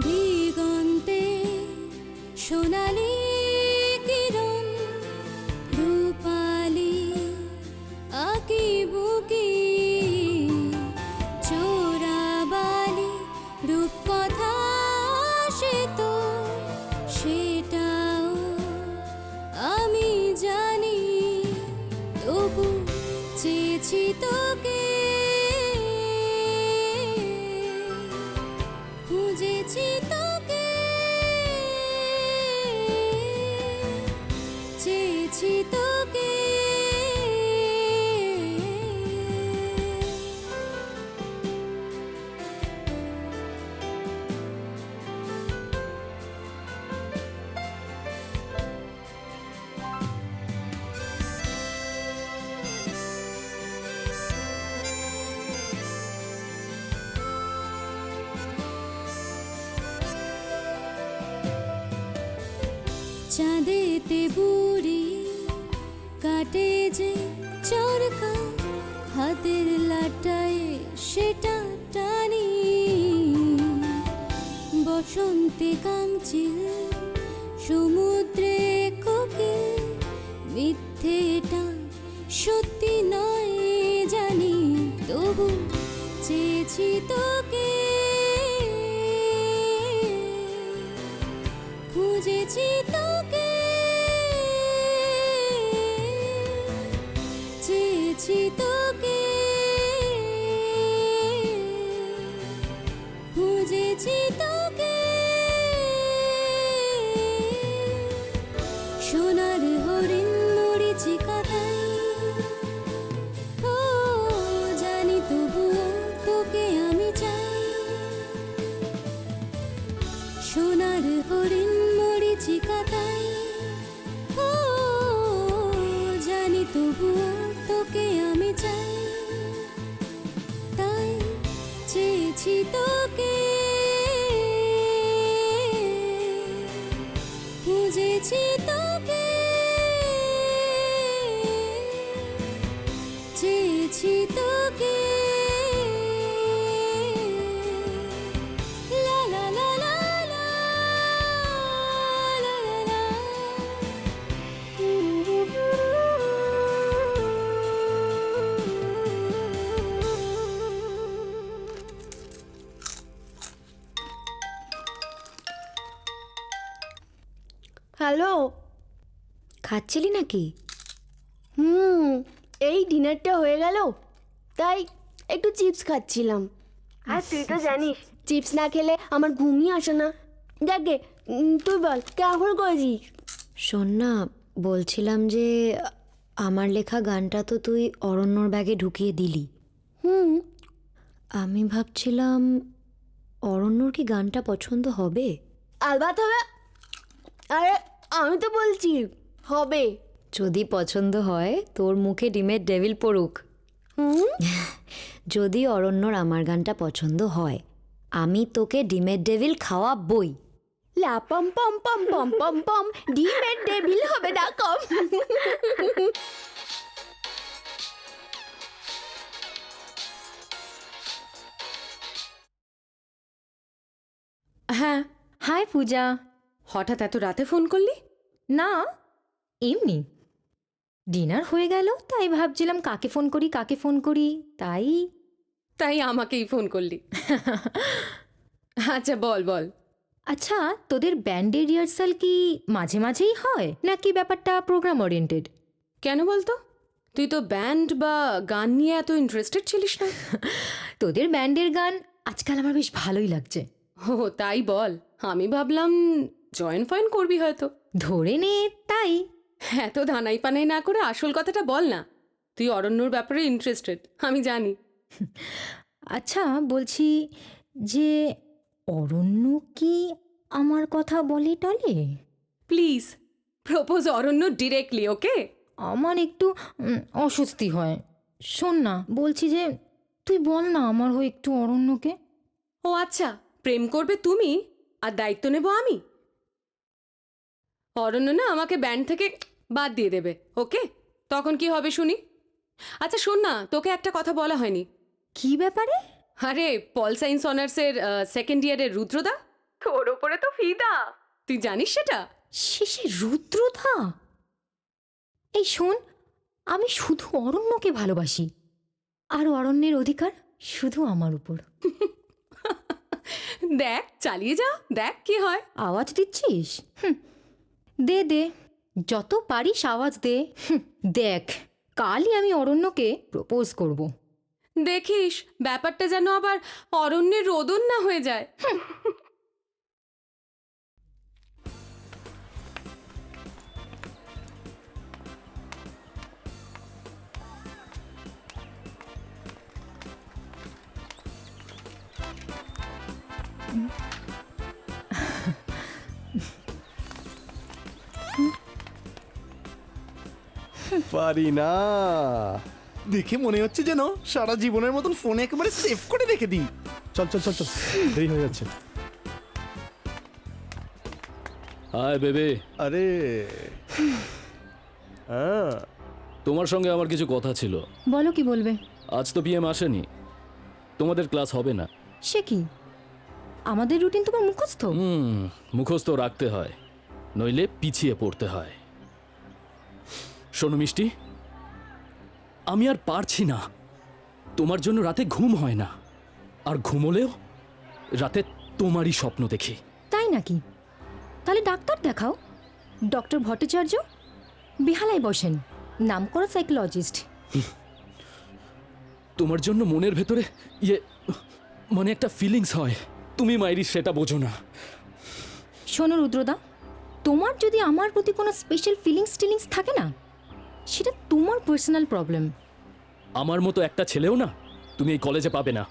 দিগন্তে সোনালি কিরণ, রূপালি আঁকি বুকি, চোরাবালি রূপকথা সে তো, সেটাও আমি জানি, তবু চেয়েছি তোকে, খুঁজেছি তোকে, চেয়েছি তোকে। চাঁদেতে বুড়ি কাটে যে চরকা হাতের লাটায় সেটা টানি বসন্তে কাংচিল সমুদ্রে কোকিল মিথ্যে এটা সত্যি নয় জানি তবু চেয়েছি তোকে খুঁজেছি তোকে চেয়েছি তোকে খুঁজেছি তোকে সোনার হরিণ মরিচিকা তাই ও জানি তবুও তোকে আমি চাই সোনার হরিণ মরিচিকা তাই ও জানি তবুও তোকে আমি চাই তাই চেয়েছি তোকে খুঁজেছি তোকে চেয়েছি তোকে লা লা লা লা লা লা লা হ্যালো, খাচ্ছিলি নাকি? এই ডিনারটা হয়ে গেল তাই একটু চিপস খাচ্ছিলাম। আর তুই তো জানিস চিপস না খেলে আমার ঘুমই আসে না। দেখে তুই বল কেমন করেছিস? শোন না, বলছিলাম যে আমার লেখা গানটা তো তুই অরণ্যর ব্যাগে ঢুকিয়ে দিলি। আমি ভাবছিলাম অরণ্যর কি গানটা পছন্দ হবে? আলবাত হবে। আরে আমি তো বলছি হবে। যদি পছন্দ হয় তোর মুখে ডিমের ডেভিল পড়ুক। যদি অরণ্যর আমার গানটা পছন্দ হয় আমি তোকে ডিমের ডেভিল খাওয়াবই। লা পম পম পম পম পম পম ডিমের ডেভিল হবে না কম। হ্যাঁ, হাই পূজা। হঠাৎ এত রাতে ফোন করলি? না, এমনি ডিনার হয়ে গেল তাই ভাবছিলাম কাকে ফোন করি তাই আমাকেই ফোন করলি? আচ্ছা বল বল। আচ্ছা, তোদের ব্যান্ডের রিহার্সাল কি মাঝে মাঝেই হয় নাকি ব্যাপারটা প্রোগ্রাম ওরিয়েন্টেড? কেন বলতো? তুই তো ব্যান্ড বা গান নিয়ে এত ইন্টারেস্টেড ছিলিস না। তোদের ব্যান্ডের গান আজকাল আমার বেশ ভালোই লাগছে। ও তাই বল, আমি ভাবলাম জয়েন ফয়েন করবি হয়তো। ধরে নে তাই। এত ধানাই পানাই না করে আসল কথাটা বল না। তুই অরণ্যর ব্যাপারে ইন্টারেস্টেড আমি জানি। আচ্ছা বলছি যে অরণ্য কি আমার কথা বলে টলে? প্লিজ প্রপোজ অরণ্য ডিরেক্টলি, ওকে? আমার একটু অস্বস্তি হয়। শোন না, বলছি যে তুই বল না আমার হয়ে একটু অরণ্যকে। ও আচ্ছা, প্রেম করবে তুমি আর দায়িত্ব নেব আমি? অরণ্য না আমাকে ব্যান্ড থেকে বাদ দিয়ে দেবে, ওকে? তখন কি হবে শুনি। আচ্ছা শোন না, তোকে একটা কথা বলা হয়নি। কি ব্যাপারে? আরে পল সায়েন্স অনার্সের সেকেন্ড ইয়ারের রুদ্রদা তোর ওপরে তো ফিদা, তুই জানিস সেটা? শেষে রুদ্রদা? এই শোন, আমি শুধু অরণ্যকে ভালোবাসি আর অরণ্যের অধিকার শুধু আমার উপর। দেখ চালিয়ে যা, দেখ কি হয়। আওয়াজ দিচ্ছিস? দে দে, যত পারিস আওয়াজ দে। দেখ, কালই আমি অরণ্যকে প্রপোজ করব। দেখিস ব্যাপারটা যেন আবার অরণ্যের রোদন না হয়ে যায়। পারি না, দেখে মনে হচ্ছে যেন সারা জীবনের মতন ফোনে একেবারে সেভ করে রেখে দিই। চল চল চল চল, দেরি হয়ে যাচ্ছে। হাই বেবে। আরে হ্যাঁ, তোমার সঙ্গে আমার কিছু কথা ছিল। বলো কি বলবে? আজ তো পিএম আসেনি, তোমাদের ক্লাস হবে না। সে কি, আমাদের রুটিন তোমার মুখস্থ? মুখস্থ রাখতে হয়, নইলে পিছিয়ে পড়তে হয়। শোনো মিষ্টি, আমি আর পারছি না। তোমার জন্য রাতে ঘুম হয় না, আর ঘুমোলেও রাতে তোমারই স্বপ্ন দেখি। তাই নাকি? তাহলে ডাক্তার দেখাও। ডক্টর ভট্টাচার্য বেহালায় বসেন, নামকরা সাইকোলজিস্ট। তোমার জন্য মনের ভেতরে মানে একটা ফিলিংস হয়, তুমি মাইরি সেটা বোঝো না। শোনো রুদ্রদা, তোমার যদি আমার প্রতি কোনো স্পেশাল ফিলিংস থাকে না, সেটা তোমার পার্সোনাল প্রবলেম। আমার মতো একটা ছেলেও না তুমি এই কলেজে পাবে না।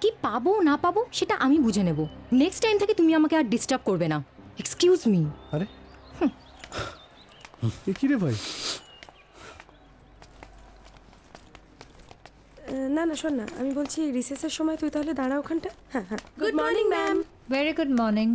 কি পাবো না পাবো সেটা আমি বুঝে নেব। নেক্সট টাইম থেকে তুমি আমাকে আর ডিস্টার্ব করবে না। Excuse me. আরে কি রে ভাই? না না শোন না, আমি বলছি রিসেসের সময় তুই তাহলে দাঁড়া ওখানটা। হ্যাঁ হ্যাঁ। Good morning ma'am. Very good morning.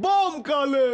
বম কালে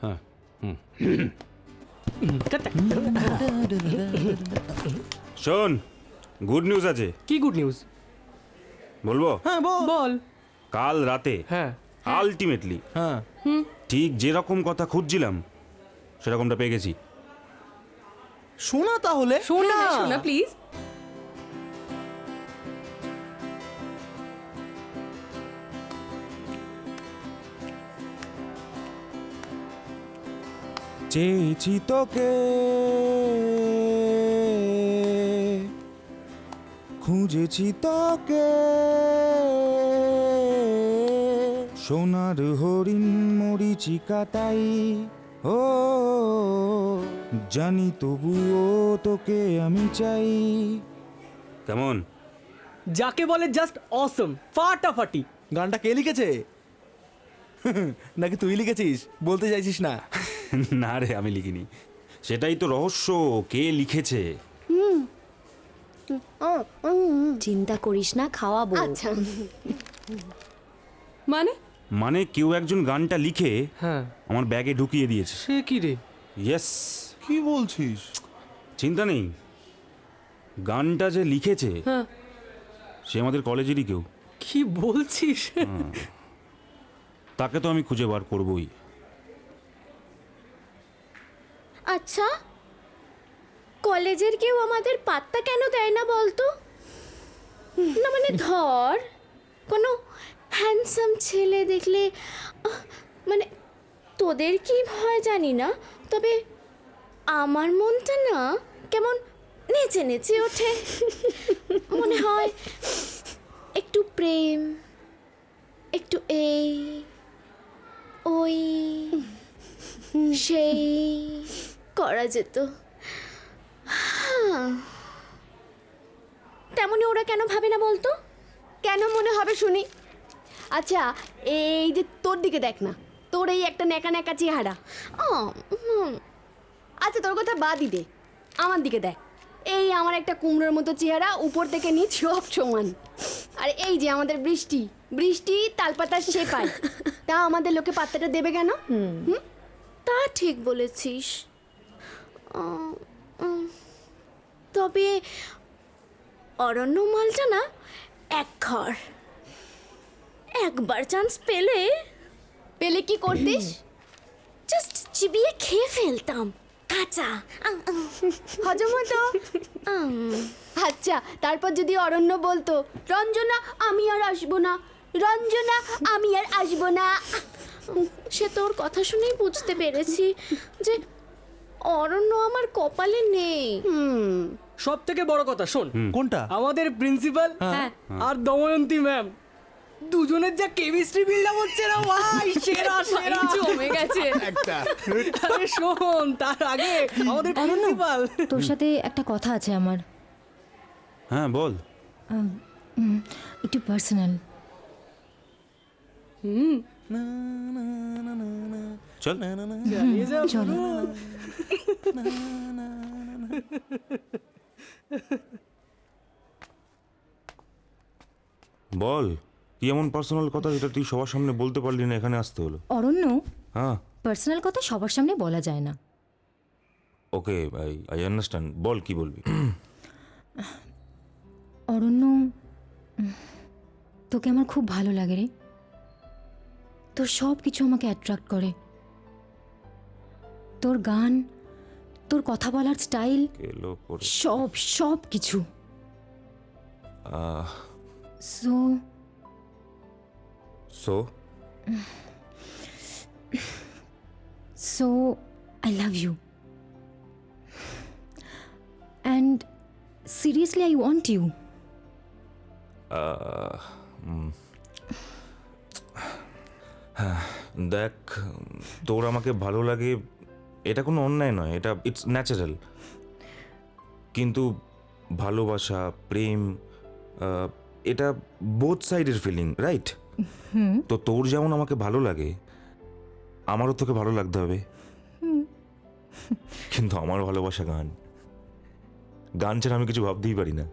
হ্যাঁ, শোন, গুড নিউজ আছে। কি গুড নিউজ? বলবো? হ্যাঁ বল। কাল রাতে হ্যাঁ আলটিমেটলি হ্যাঁ ঠিক যেরকম কথা খুঁজছিলাম সেরকমটা পেয়ে গেছি। শোনা তাহলে। শোনা শোনা প্লিজ। চেয়েছি তোকে, খুঁজেছি তোকে, সোনার হরিণ মরিচিকা তাই, ও জানি তবুও তোকে আমি চাই। কেমন? যাকে বলে জাস্ট অসম, ফাটাফাটি। গানটা কে লিখেছে? নাকি তুই লিখেছিস? বলতে চাইছিস না? না রে, আমি লিখিনি। সেটাই তো রহস্য, কে লিখেছে। চিন্তা করিস না, খাওয়াবো। আচ্ছা মানে মানে কেউ একজন গানটা লিখে হ্যাঁ আমার ব্যাগে ঢুকিয়ে দিয়েছে। সে কি রে? ইয়েস। কি বলছিস? চিন্তা নেই, গানটা যে লিখেছে হ্যাঁ সে আমাদের কলেজেরই কেউ। কি বলছিস? তাকে তো আমি খুঁজে বার করবই। আচ্ছা, কলেজের কেউ আমাদের পাত্তা কেন দেয় না বলতো? না মানে ধর কোনো হ্যান্ডসাম ছেলে দেখলে মানে তোদের কি হয় জানি না, তবে আমার মনটা না কেমন নেচে নেচে ওঠে। মনে হয় একটু প্রেম, একটু এই ওই সেই করা যেত। তেমনি ওরা কেন ভাবে না বলতো? কেন মনে হবে শুনি? আচ্ছা এই যে তোর দিকে দেখ না, তোর এই একটা ন্যাকা ন্যাকা চেহারা। আচ্ছা তোর কথা বাদই দে, আমার দিকে দেখ। এই আমার একটা কুমড়োর মতো চেহারা, উপর থেকে নিচ সব সমান। আর এই যে আমাদের বৃষ্টি, বৃষ্টি তালপাতা সে পায়, তা আমাদের লোকে পাত্তাটা দেবে কেন? তা ঠিক বলেছিস। তবে অরণ্য মালটা না এক ঘর, একবার চান্স পেলে পেলে কি করতিস? জাস্ট চিবিয়ে খেয়ে ফেলতাম, কাঁচা। হজম হতো। আচ্ছা, তারপর যদি অরণ্য বলতো, রঞ্জনা আমি আর আসবো না, রঞ্জনা আমি আর আসবো না, সে তোর কথা শুনেই বুঝতে পেরেছি যে অরণ্য আমার কপালে নেই। সব থেকে বড় কথা শোন, কোনটা? আমাদের প্রিন্সিপাল আর দময়ন্তী ম্যাম দুজনের যা কেমিস্ট্রি বিল্ড আপ হচ্ছে না ভাই, সেরা সেরা জমে গেছে একটা আরে শোন, তার আগে আমাদের প্রিন্সিপাল। তোর সাথে একটা কথা আছে আমার, হ্যাঁ বল। একটু পার্সোনাল। চল। চালিয়ে যা চলো। পুরো। বল, কি এমন পার্সোনাল কথা যেটা তুই সবার সামনে বলতে পারলি না, এখানে আসতে হলো? অরণ্য, হ্যাঁ পার্সোনাল কথা সবার সামনে বলা যায় না। ওকে, আই আন্ডারস্ট্যান্ড। বল, কি বলবি? অরণ্য, তোকে আমার খুব ভালো লাগে রে। তোর সব কিছু আমাকে অ্যাট্রাক্ট করে, তোর গান, তোর কথা বলার স্টাইল, কেলো করে। সব সব কিছু। So so So, I love you. And seriously, I want you. দেখ, তোর আমাকে ভালো লাগে এটা কোনো অন্যায় নয়, এটা ইটস ন্যাচারাল। কিন্তু ভালোবাসা, প্রেম, এটা বোথ সাইডের ফিলিং, রাইট? তো তোর যেমন আমাকে ভালো লাগে, আমারও তোকে ভালো লাগতে হবে। কিন্তু আমার ভালোবাসা গান, গান ছাড়া আমি কিছু ভাবতেই পারি না।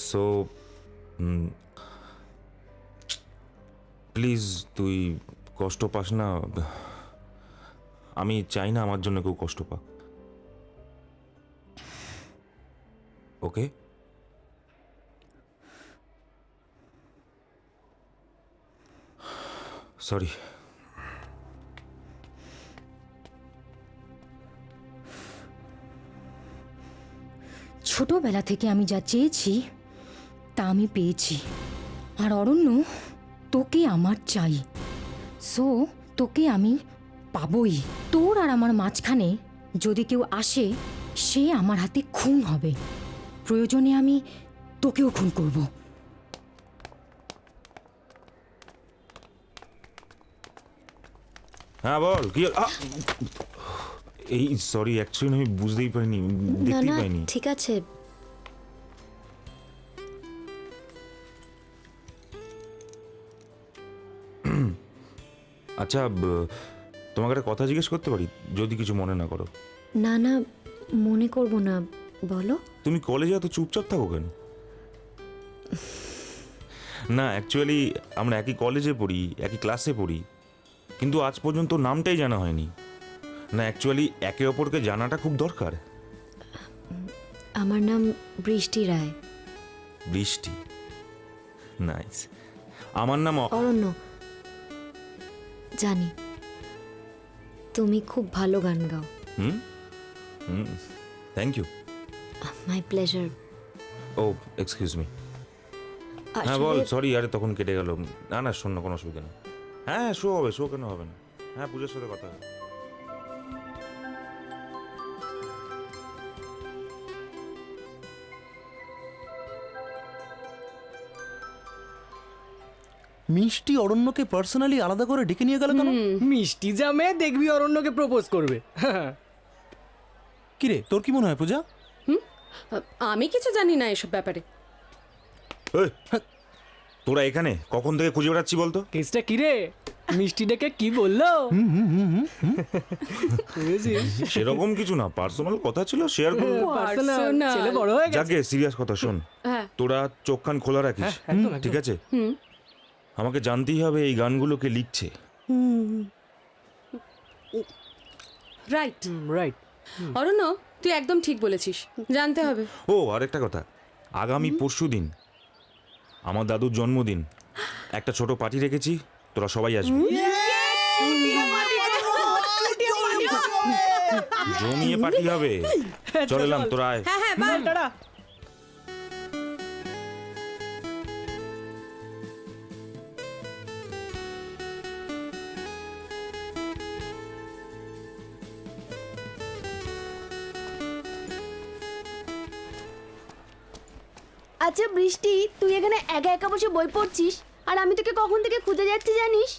সো প্লিজ তুই কষ্ট পাস না। আমি চাই না আমার জন্য কেউ কষ্ট পাক। ওকে? সরি। ছোটবেলা থেকে আমি যা চেয়েছি তা আমি পেয়েছি। আর অরণ্য, তোকে আমার চাই। সো তোকে আমি পাবই। তোর আর আমার মাঝখানে যদি কেউ আসে, সে আমার হাতে খুন হবে। প্রয়োজনে আমি তোকেও খুন করব। হ্যাঁ বল, কি এই সরি, অ্যাকচুয়ালি আমি বুঝতেই পারিনি, না দেখতেই না, পাইনি। ঠিক আছে। আচ্ছা, তোমাকে একটা কথা জিজ্ঞেস করতে পারি, যদি কিছু মনে না করো? না না, মনে করব না, বলো। তুমি কলেজে এত চুপচাপ থাকো কেন? না, অ্যাকচুয়ালি আমরা একই কলেজে পড়ি, একই ক্লাসে পড়ি, কিন্তু আজ পর্যন্ত নামটাই জানা হয়নি। না, অ্যাকচুয়ালি একে অপরকে জানাটা খুব দরকার। আমার নাম বৃষ্টি রায়। বৃষ্টি, নাইস। আমার নাম অরণ্য। জানি তুমি খুব ভালো গান গাও। Hmm hmm, thank you. My pleasure. Oh excuse me. হ্যাঁ বল, সরি, আরে তখন কেটে গেল। না না, শোন না, কোনো অসুবিধা নেই। হ্যাঁ, শো হবে, শো কেন হবে না? হ্যাঁ, পূজার সাথে কথা হবে। মিষ্টি অরণ্যকে পার্সোনালি আলাদা করে ডেকে নিয়ে গেল কেন? মিষ্টি জামে দেখবি অরণ্যকে প্রপোজ করবে। কিরে, তোর কি মনে হয় পূজা? আমি কিছু জানি না এসব ব্যাপারে। তোরা এখানে কখন থেকে খুঁজে বেড়াচ্ছি বলতো? কেসটা কি রে? মিষ্টি ডেকে কি বললো? সেরকম কিছু না, পার্সোনাল কথা ছিল, শেয়ার করব। Personal। ছেলে বড় হয়ে গেছে। যাকে সিরিয়াস কথা শোন, হ্যাঁ। তোরা চোখ কান খোলা রাখিস, ঠিক আছে? আমাকে জানতেই হবে এই গানগুলোকে লিখছে। Right right. অরণ্য, তুই একদম ঠিক বলেছিস, জানতে হবে। ও আরেকটা কথা, আগামী পরশুদিন আমার দাদুর জন্মদিন। একটা ছোট পার্টি রেখেছি, তোরা সবাই আসবি। জমিয়ে পার্টি হবে। চল এলাম, তোরা আয়। আচ্ছা বৃষ্টি, তুই এখানে একা একা বসে বই পড়ছিস আর আমি তোকে কখন থেকে খুঁজে যাচ্ছি জানিস?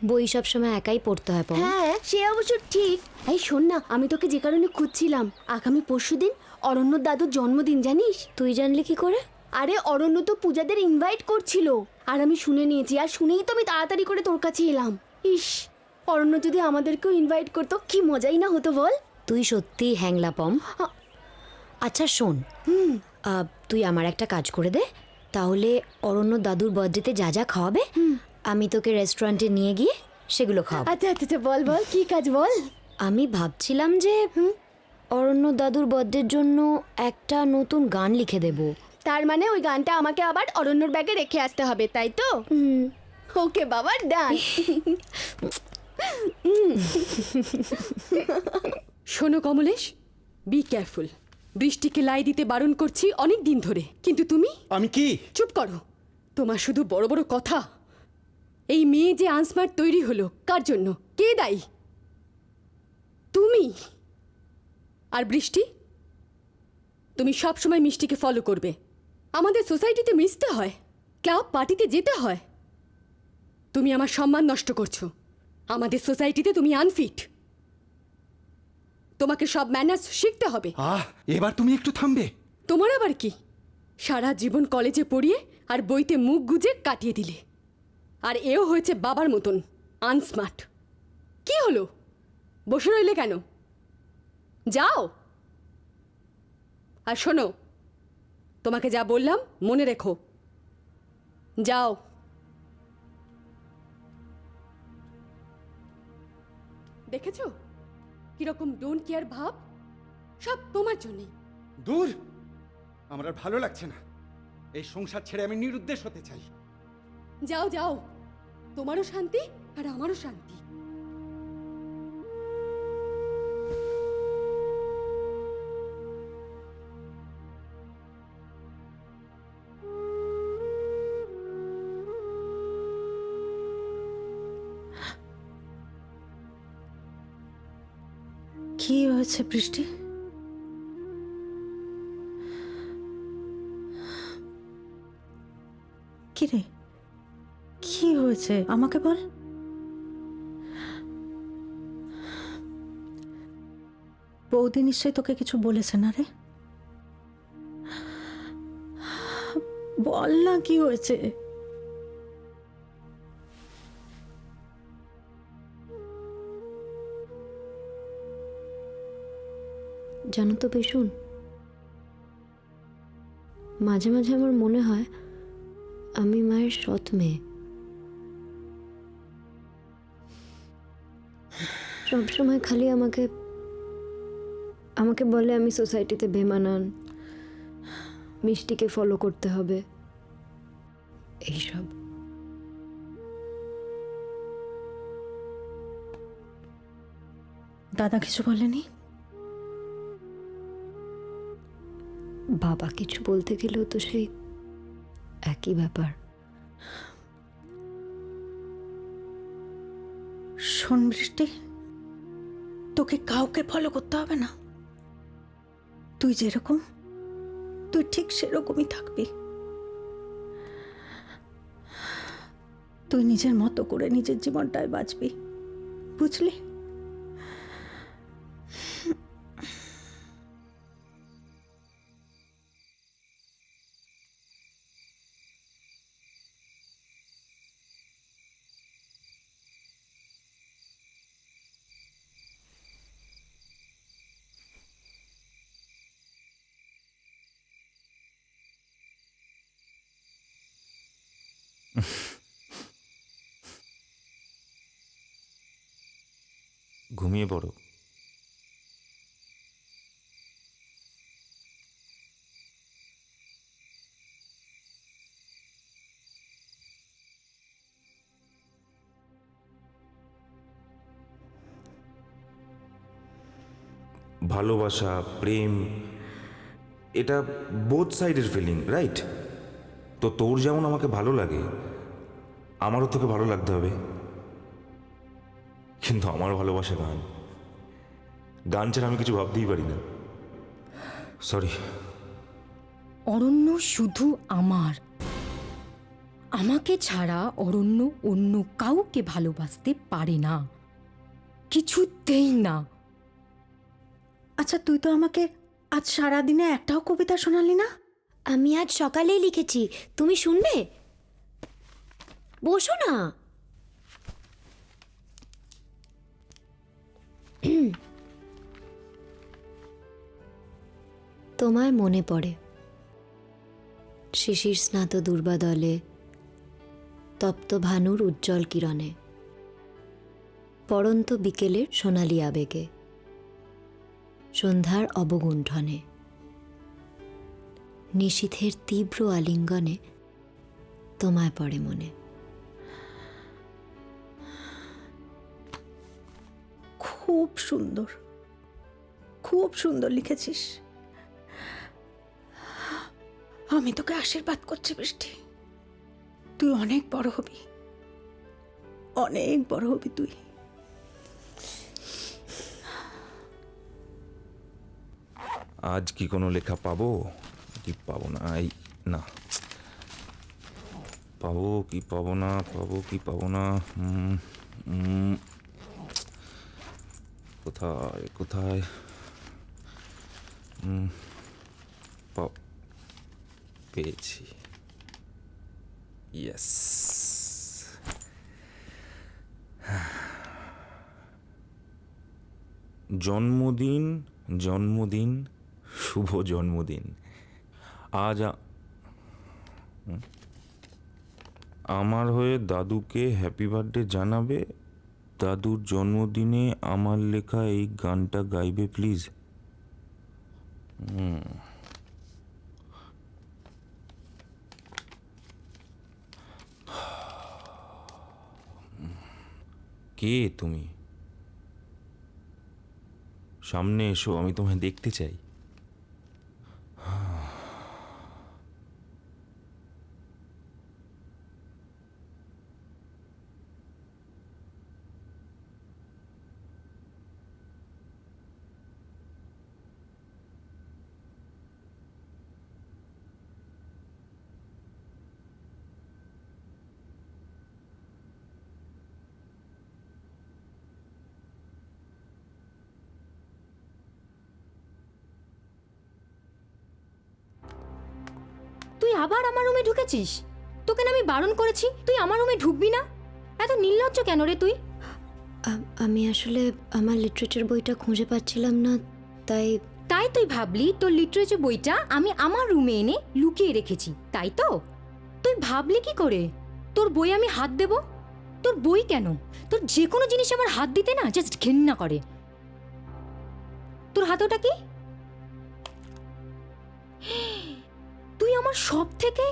বই সব সময় একাই পড়তে হয় পম। হ্যাঁ সে অবশ্য ঠিক। এই শোন না, আমি তোকে যে কারণে খুঁজছিলাম, আগামী পরশুদিন অরণ্যর দাদুর জন্মদিন জানিস? তুই জানলি কি করে? আরে অরণ্য তো পূজাদের ইনভাইট করছিল আর আমি শুনে নিয়েছি, আর শুনেই তো আমি তাড়াতাড়ি করে তোর কাছে এলাম। ইস, অরণ্য যদি আমাদেরকেও ইনভাইট করতো কি মজাই না হতো বল। তুই সত্যিই হ্যাংলা পম। আচ্ছা শোন, তুই আমার একটা কাজ করে দে, তাহলে অরণ্য দাদুর বার্থডেতে যা যা খাওয়াবে আমি তোকে রেস্টুরেন্টে নিয়ে গিয়ে সেগুলো খাওয়াবো। আচ্ছা আচ্ছা আচ্ছা, বল বল কি কাজ বল। আমি ভাবছিলাম যে অরণ্য দাদুর বার্থডের জন্য একটা নতুন গান লিখে দেব। তার মানে ওই গানটা আমাকে আবার অরণ্যর ব্যাগে রেখে আসতে হবে, তাই তো? ওকে বাবা, ডান। শোনো কমলেশ, বি কেয়ারফুল। বৃষ্টিকে লাই দিতে বারণ করছি অনেক দিন ধরে, কিন্তু তুমি? আমি কি? চুপ করো, তোমার শুধু বড় বড় কথা। এই মেয়ে যে আনস্মার্ট তৈরি হলো, কার জন্য? কে দায়ী? তুমি। আর বৃষ্টি, তুমি সব সময় মিষ্টিকে ফলো করবে। আমাদের সোসাইটিতে মিশতে হয়, ক্লাব পার্টিতে যেতে হয়। তুমি আমার সম্মান নষ্ট করছো। আমাদের সোসাইটিতে তুমি আনফিট। তোমাকে সব ম্যানার্স শিখতে হবে। এবার তুমি একটু থামবে? তোমার আবার কি? সারা জীবন কলেজে পড়িয়ে আর বইতে মুখ গুজে কাটিয়ে দিলে, আর এও হয়েছে বাবার মতন আনস্মার্ট। কি হলো, বসে রইলে কেন? যাও। আর শোনো, তোমাকে যা বললাম মনে রেখো। যাও। দেখেছো কিরকম ডোন্ট কেয়ার ভাব? সব তোমার জন্যই। দূর, আমার আর ভালো লাগছে না। এই সংসার ছেড়ে আমি নিরুদ্দেশ হতে চাই। যাও যাও, তোমারও শান্তি আর আমারও শান্তি। কি হয়েছে বৃষ্টি? কি রে, কি হয়েছে আমাকে বল। বৌদি নিশ্চয়ই তোকে কিছু বলেছে না রে? বল না কি হয়েছে। জানো তো ভীষণ, মাঝে মাঝে আমার মনে হয় আমি মায়ের সৎ মেয়ে। সবসময় খালি আমাকে বলে আমি সোসাইটিতে বেমানান, মিষ্টিকে ফলো করতে হবে, এইসব। দাদা কিছু বলেনি? বাবা কিছু বলতে গেলেও তো সেই একই ব্যাপার। শোন বৃষ্টি, তোকে কাউকে ফলো করতে হবে না। তুই যেরকম, তুই ঠিক সেরকমই থাকবি। তুই নিজের মতো করে নিজের জীবনটায় বাঁচবি, বুঝলি? ঘুমিয়ে পড়ো। ভালোবাসা, প্রেম, এটা বোথ সাইডের ফিলিং, রাইট? তো তোর যেমন আমাকে ভালো লাগে, আমারও তোকে ভালো লাগতে হবে। কিন্তু আমার ভালোবাসা গান, গান ছাড়া আমি কিছু ভাবতেই পারি না। সরি। অরণ্য শুধু আমার, আমাকে ছাড়া অরণ্য অন্য কাউকে ভালোবাসতে পারে না, কিছুতেই না। আচ্ছা, তুই তো আমাকে আজ সারাদিনে একটাও কবিতা শোনালি না। আমি আজ সকালেই লিখেছি, তুমি শুনবে? বসো না। তোমায় মনে পড়ে শিশির স্নাত দুর্বাদলে, তপ্ত ভানুর উজ্জ্বল কিরণে, পড়ন্ত বিকেলের সোনালি আবেগে, সন্ধ্যার অবগুণ্ঠনে, নিশীথের তীব্র আলিঙ্গনে তোমায় পড়ে মনে। খুব সুন্দর, খুব সুন্দর লিখেছিস। আমি তোকে আশীর্বাদ করছি বৃষ্টি, তুই অনেক বড় হবি, অনেক বড় হবি তুই। আজ কি কোনো লেখা পাবো কি পাবো না? এই না, পাবো কি পাবো না, পাবো কি পাবো না? কোথায় কোথায়? পেয়েছি, ইয়েস। জন্মদিন, জন্মদিন, শুভ জন্মদিন। আজ আমার হয়ে দাদুকে হ্যাপি বার্থডে জানাবে। দাদুর জন্মদিনে আমার লেখা এই গানটা গাইবে প্লিজ। কে তুমি? সামনে এসো, আমি তোমায় দেখতে চাই। তুই আবার আমার রুমে ঢুকেছিস? তোকে না আমি বারণ করেছি তুই আমার রুমে ঢুকবি না। এত নির্লজ্জ কেন রে তুই? আমি আসলে আমার লিটারেচার বইটা খুঁজে পাচ্ছিলাম না, তাই তাই তুই ভাবলি তোর লিটারেচার বইটা আমি আমার রুমে এনে লুকিয়ে রেখেছি, তাই তো? তুই ভাবলি কি করে তোর বই আমি হাত দেব? তোর বই কেন, তোর যে কোনো জিনিস আমার হাত দিতে না জাস্ট ঘেন্না করে। তোর হাতে ওটা কি? তুই আমার সব থেকে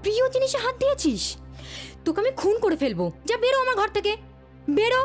প্রিয় জিনিসে হাত দিয়েছিস। তোকে আমি খুন করে ফেলবো। যা বেরো আমার ঘর থেকে, বেরো।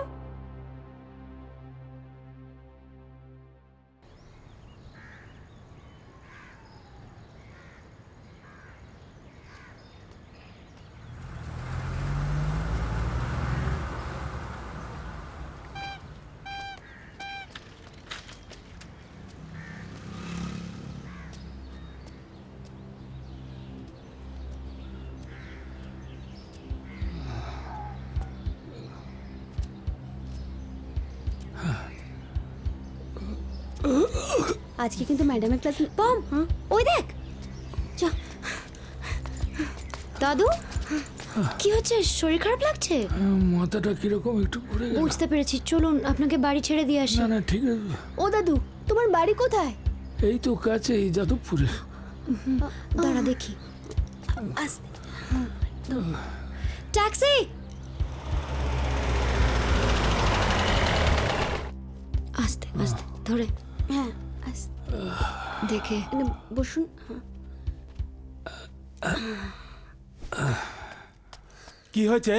আজকে কিন্তু ম্যাডামের ক্লাস পম, ওই দেখ। যা। দাদু, কি হচ্ছে? শরীর খারাপ লাগছে? মাথাটা কিরকম একটু পড়ে গেল। বুঝতে পেরেছি, চলুন আপনাকে বাড়ি ছেড়ে দিয়ে আসি। না না, ঠিক আছে। ও দাদু, তোমার বাড়ি কোথায়? এই তো কাছে, এই যাদবপুরে। দাঁড়া দেখি। ট্যাক্সি! আস্তে আস্তে ধরে। হ্যাঁ, দেখে বসুন। কি হয়েছে?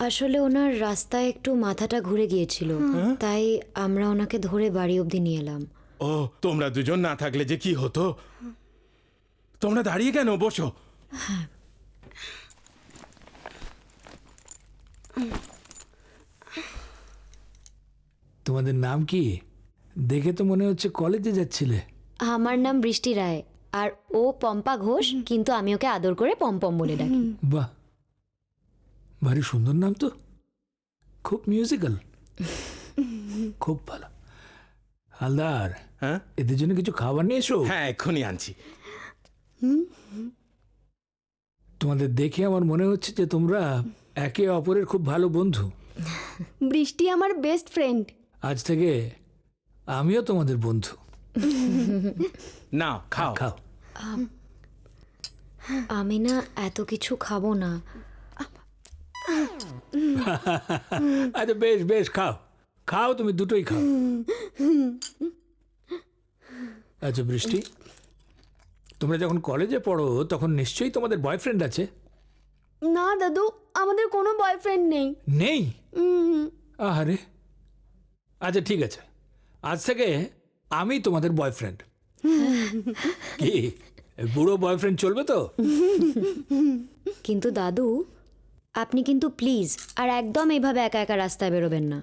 আসলে ওনার রাস্তায় একটু মাথাটা ঘুরে গিয়েছিল, তাই আমরা ওনাকে ধরে বাড়ি অবধি নিয়ে এলাম। ও তোমরা দুজন না থাকলে যে কি হতো। তোমরা দাঁড়িয়ে কেন, বসো। তোমাদের নাম কি? দেখে তো মনে হচ্ছে কলেজে যাচ্ছিলে। আমার নাম বৃষ্টি রায়, আর ও পম্পা ঘোষ, কিন্তু আমি ওকে আদর করে পম্পম বলে ডাকি। বাহ, ভারী সুন্দর নাম তো, খুব মিউজিক্যাল, খুব ভালো। হালদার, হ্যাঁ এদের জন্য কিছু খাবার নিয়ে এসো। হ্যাঁ এক্ষুনি আনছি। তোমাদের দেখে আমার মনে হচ্ছে যে তোমরা একে অপরের খুব ভালো বন্ধু। বৃষ্টি আমার বেস্ট ফ্রেন্ড। আজ থেকে আমিও তোমাদের বন্ধু। না খাও খাও। আমি না এত কিছু খাবো না। আচ্ছা বেশ বেশ, খাও খাও, তুমি দুটোই খাও। আচ্ছা বৃষ্টি, তোমরা যখন কলেজে পড়ো তখন নিশ্চয়ই তোমাদের বয়ফ্রেন্ড আছে? না দাদু, আমাদের কোনো বয়ফ্রেন্ড নেই। নেই? আরে আচ্ছা ঠিক আছে, আজ থেকে আমি তোমাদের বয়ফ্রেন্ড। কি বুড়ো বয়ফ্রেন্ড চলবে তো? কিন্তু দাদু, আপনি কিন্তু প্লিজ আর একদম এইভাবে একা একা রাস্তায় বেরোবেন না।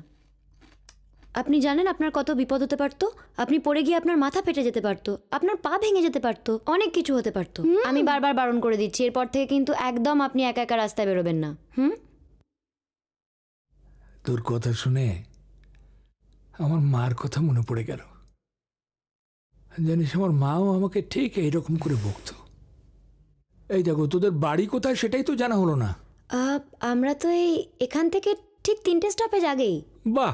আপনি জানেন আপনার কত বিপদ হতে পারতো। আপনি পড়ে গিয়ে আপনার মাথা ফেটে যেতে পারতো, আপনার পা ভেঙে যেতে পারতো, অনেক কিছু হতে পারতো। আমি বারবার বারণ করে দিচ্ছি, এরপর থেকে কিন্তু একদম আপনি একা একা রাস্তায় বেরোবেন না। তোর কথা শুনে আমার মার কথা মনে পড়ে গেল। জানিস, আমার মাও আমাকে ঠিক এইরকম করে বকতো। এই দেখো, তোদের বাড়ি কোথায় সেটাই তো জানা হলো না। আমরা তো এখান থেকে ঠিক 3টে স্টপেজ আগেই। বাহ,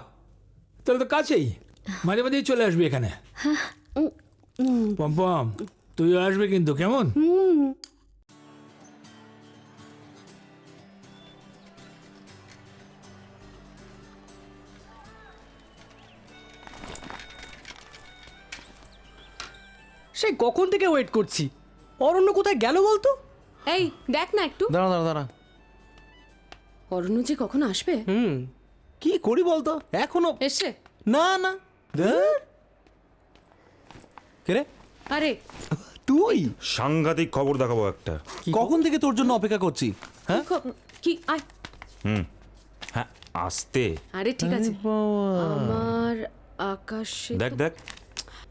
তাহলে তো কাছেই, মাঝে মাঝেই চলে আসবি এখানে। পম্পম, তুইও আসবি কিন্তু, কেমন? সেই কখন থেকে ওয়েট করছি। অরণ্য কোথায় গেল বলতো? এই দেখ না একটু। দাঁড়া দাঁড়া দাঁড়া, অরণ্য যে কখন আসবে? কি করি বলতো এখনো? এসে না না, কে রে? আরে তুই? সাংঘাতিক খবর দেখাবো একটা। কখন থেকে তোর জন্য অপেক্ষা করছি। হ্যাঁ কি আয়। হ্যাঁ আসতে। আরে ঠিক আছে। আমার আকাশে দেখ দেখ।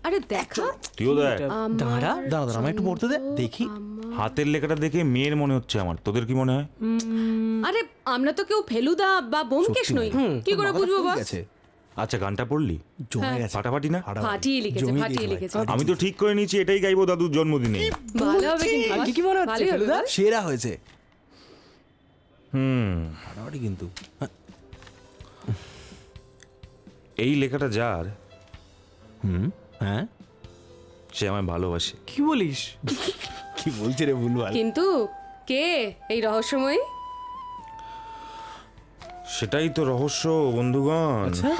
আরে দেখা। তুইও দেখ। দাঁড়া দাঁড়া দাঁড়া, আমি একটু পড়তে দে দেখি। হাতের লেখাটা দেখে মেয়ের মনে হচ্ছে আমার, তোদের কি মনে হয়? আরে আমরা তো কেউ ফেলুদা বা ব্যোমকেশ নই, কি করে বুঝবো বস? আচ্ছা গানটা পড়লি? জমে গেছে, ফাটাফাটি না? ফাটিয়ে লিখেছে, ফাটিয়ে লিখেছে। আমি তো ঠিক করে নিয়েছি এটাই গাইবো দাদুর জন্মদিনে। ভালো হবে কিন্তু। কি মনে হচ্ছে ফেলুদা? সেরা হয়েছে। ফাটাফাটি কিন্তু। এই লেখাটা যার, হ্যাঁ, সে আমায় ভালোবাসে। কি বলিস? কি বলছে রে ভুলভাল? কিন্তু কে এই রহস্যময়ী? সেটাই তো রহস্য বন্ধুগণ। আচ্ছা,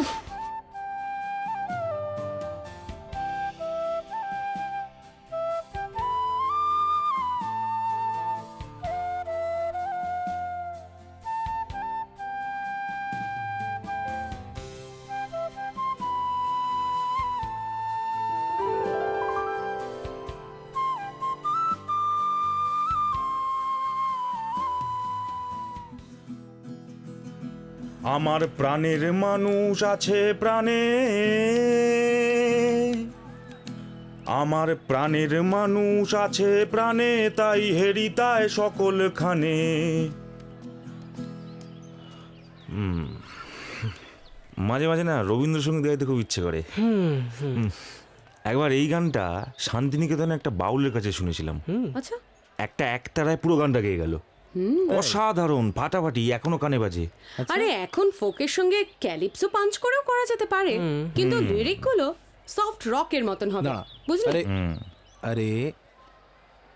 আমার প্রাণের মানুষ আছে প্রাণে, আমার প্রাণের মানুষ আছে প্রাণে, তাই হেরি তাই সকলখানে। মাঝে মাঝে না রবীন্দ্রসঙ্গীত গাইতে খুব ইচ্ছে করে। একবার এই গানটা শান্তিনিকেতনে একটা বাউলের কাছে শুনেছিলাম। আচ্ছা, একটা একতারায় পুরো গানটা গেয়ে গেল। অসাধারণ, ফাটাফাটি, এখনো কানে বাজে। আরে এখন ফোকের সঙ্গে ক্যালিপসো পাঞ্চ করেও করা যেতে পারে, কিন্তু লিরিক গুলো সফট রকের মতন হবে, বুঝলি? আরে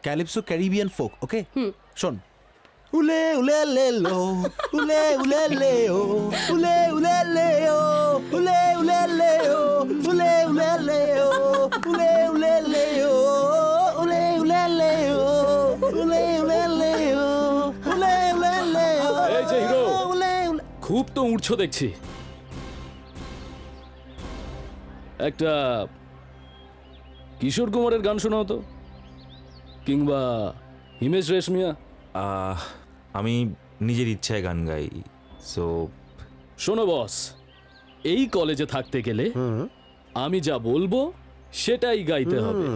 ক্যালিপসো ক্যারিবিয়ান ফোক, ওকে? শোন। উলে উলে লে লো, উলে উলে লে ও, উলে উলে লে ও, উলে উলে লে ও, উলে উলে লে ও, উলে উলে লে ও, উলে উলে লে ও, উলে উলে লে ও, উলে উলে লে ও। এই যে হিরো, তো উঠছো দেখছি। একটা কিশোর কুমারের গান শোনাও তো, কিংবা হিমেশ রেশমিয়া। আমি নিজের ইচ্ছায় গান গাই, সো শোনো বস, এই কলেজে থাকতে গেলে আমি যা বলবো সেটাই গাইতে হবে।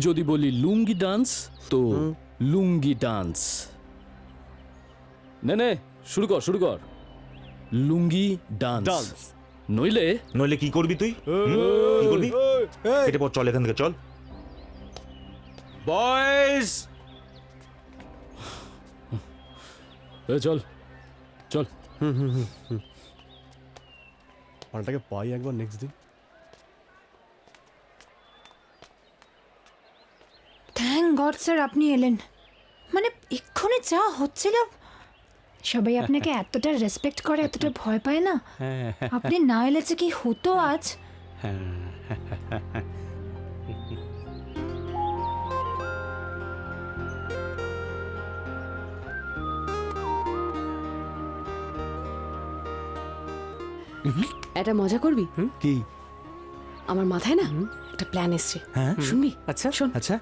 যদি বলি লুঙ্গি ডান্স, তো লুঙ্গি ডান্স। নে শুরু কর লুঙ্গি ডান্স। নইলে কি করবি তুই? কি করবি? এটা পর, চল এখান থেকে, চল বয়েজ। চল চল। পাল্টাকে পাই একবার নেক্সট দিন। থ্যাংক গড স্যার আপনি এলেন। মানে এক্ষুনি যা হচ্ছিল, সবাই আপনাকে এতটা রেসপেক্ট করে, এতটা ভয় পায় না। আপনি না এলে যে কি হতো আজ। একটা মজা করবি? কি? আমার মাথায় না একটা প্ল্যান এসছে, হ্যাঁ শুনবি? আচ্ছা শোন। আচ্ছা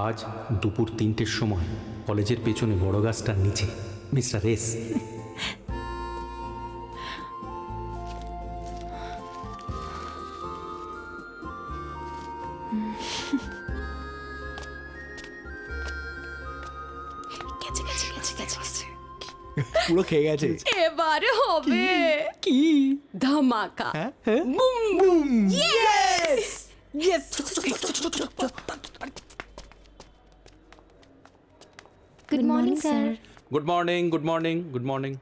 আজ দুপুর 3টের সময় কলেজের পেছনে বড় গাছটার নিচে মিস্টার এস পুরো খেয়ে গেছে। এবারে হবে কি ধামাকা। Boom boom. Yes yes. Good morning sir. Good morning, good morning, good morning.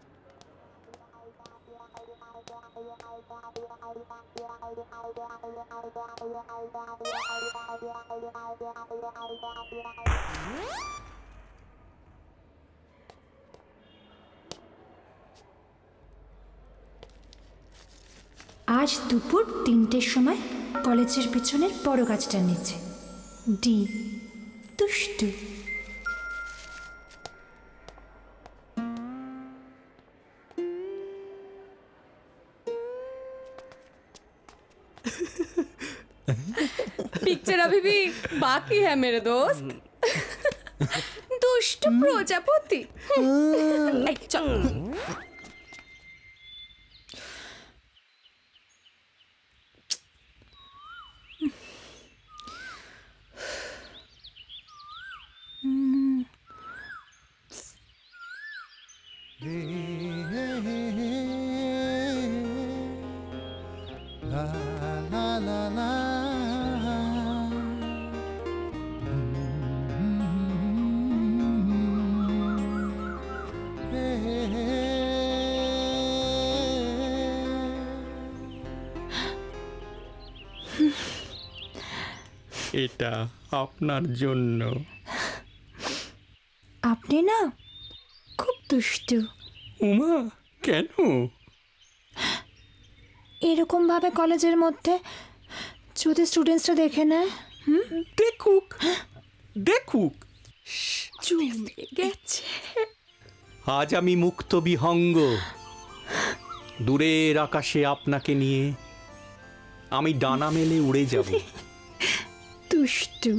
আজ দুপুর 3টের সময় কলেজের পিছনের বড় গাছটার নিচে। ডি দুষ্টু। पिक्चर अभी भी बाकी है मेरे दोस्त। दुष्ट प्रजापति। चल। এটা আপনার জন্য। আপনি না খুব দুষ্টু। উমা, কেন? এরকম ভাবে কলেজের মধ্যে যদি স্টুডেন্টসরা দেখে নেয়। দেখুক দেখুক। জমে গেছে। আজ আমি মুক্ত বিহঙ্গ। দূরের আকাশে আপনাকে নিয়ে আমি ডানা মেলে উড়ে যাব। দুষ্টু।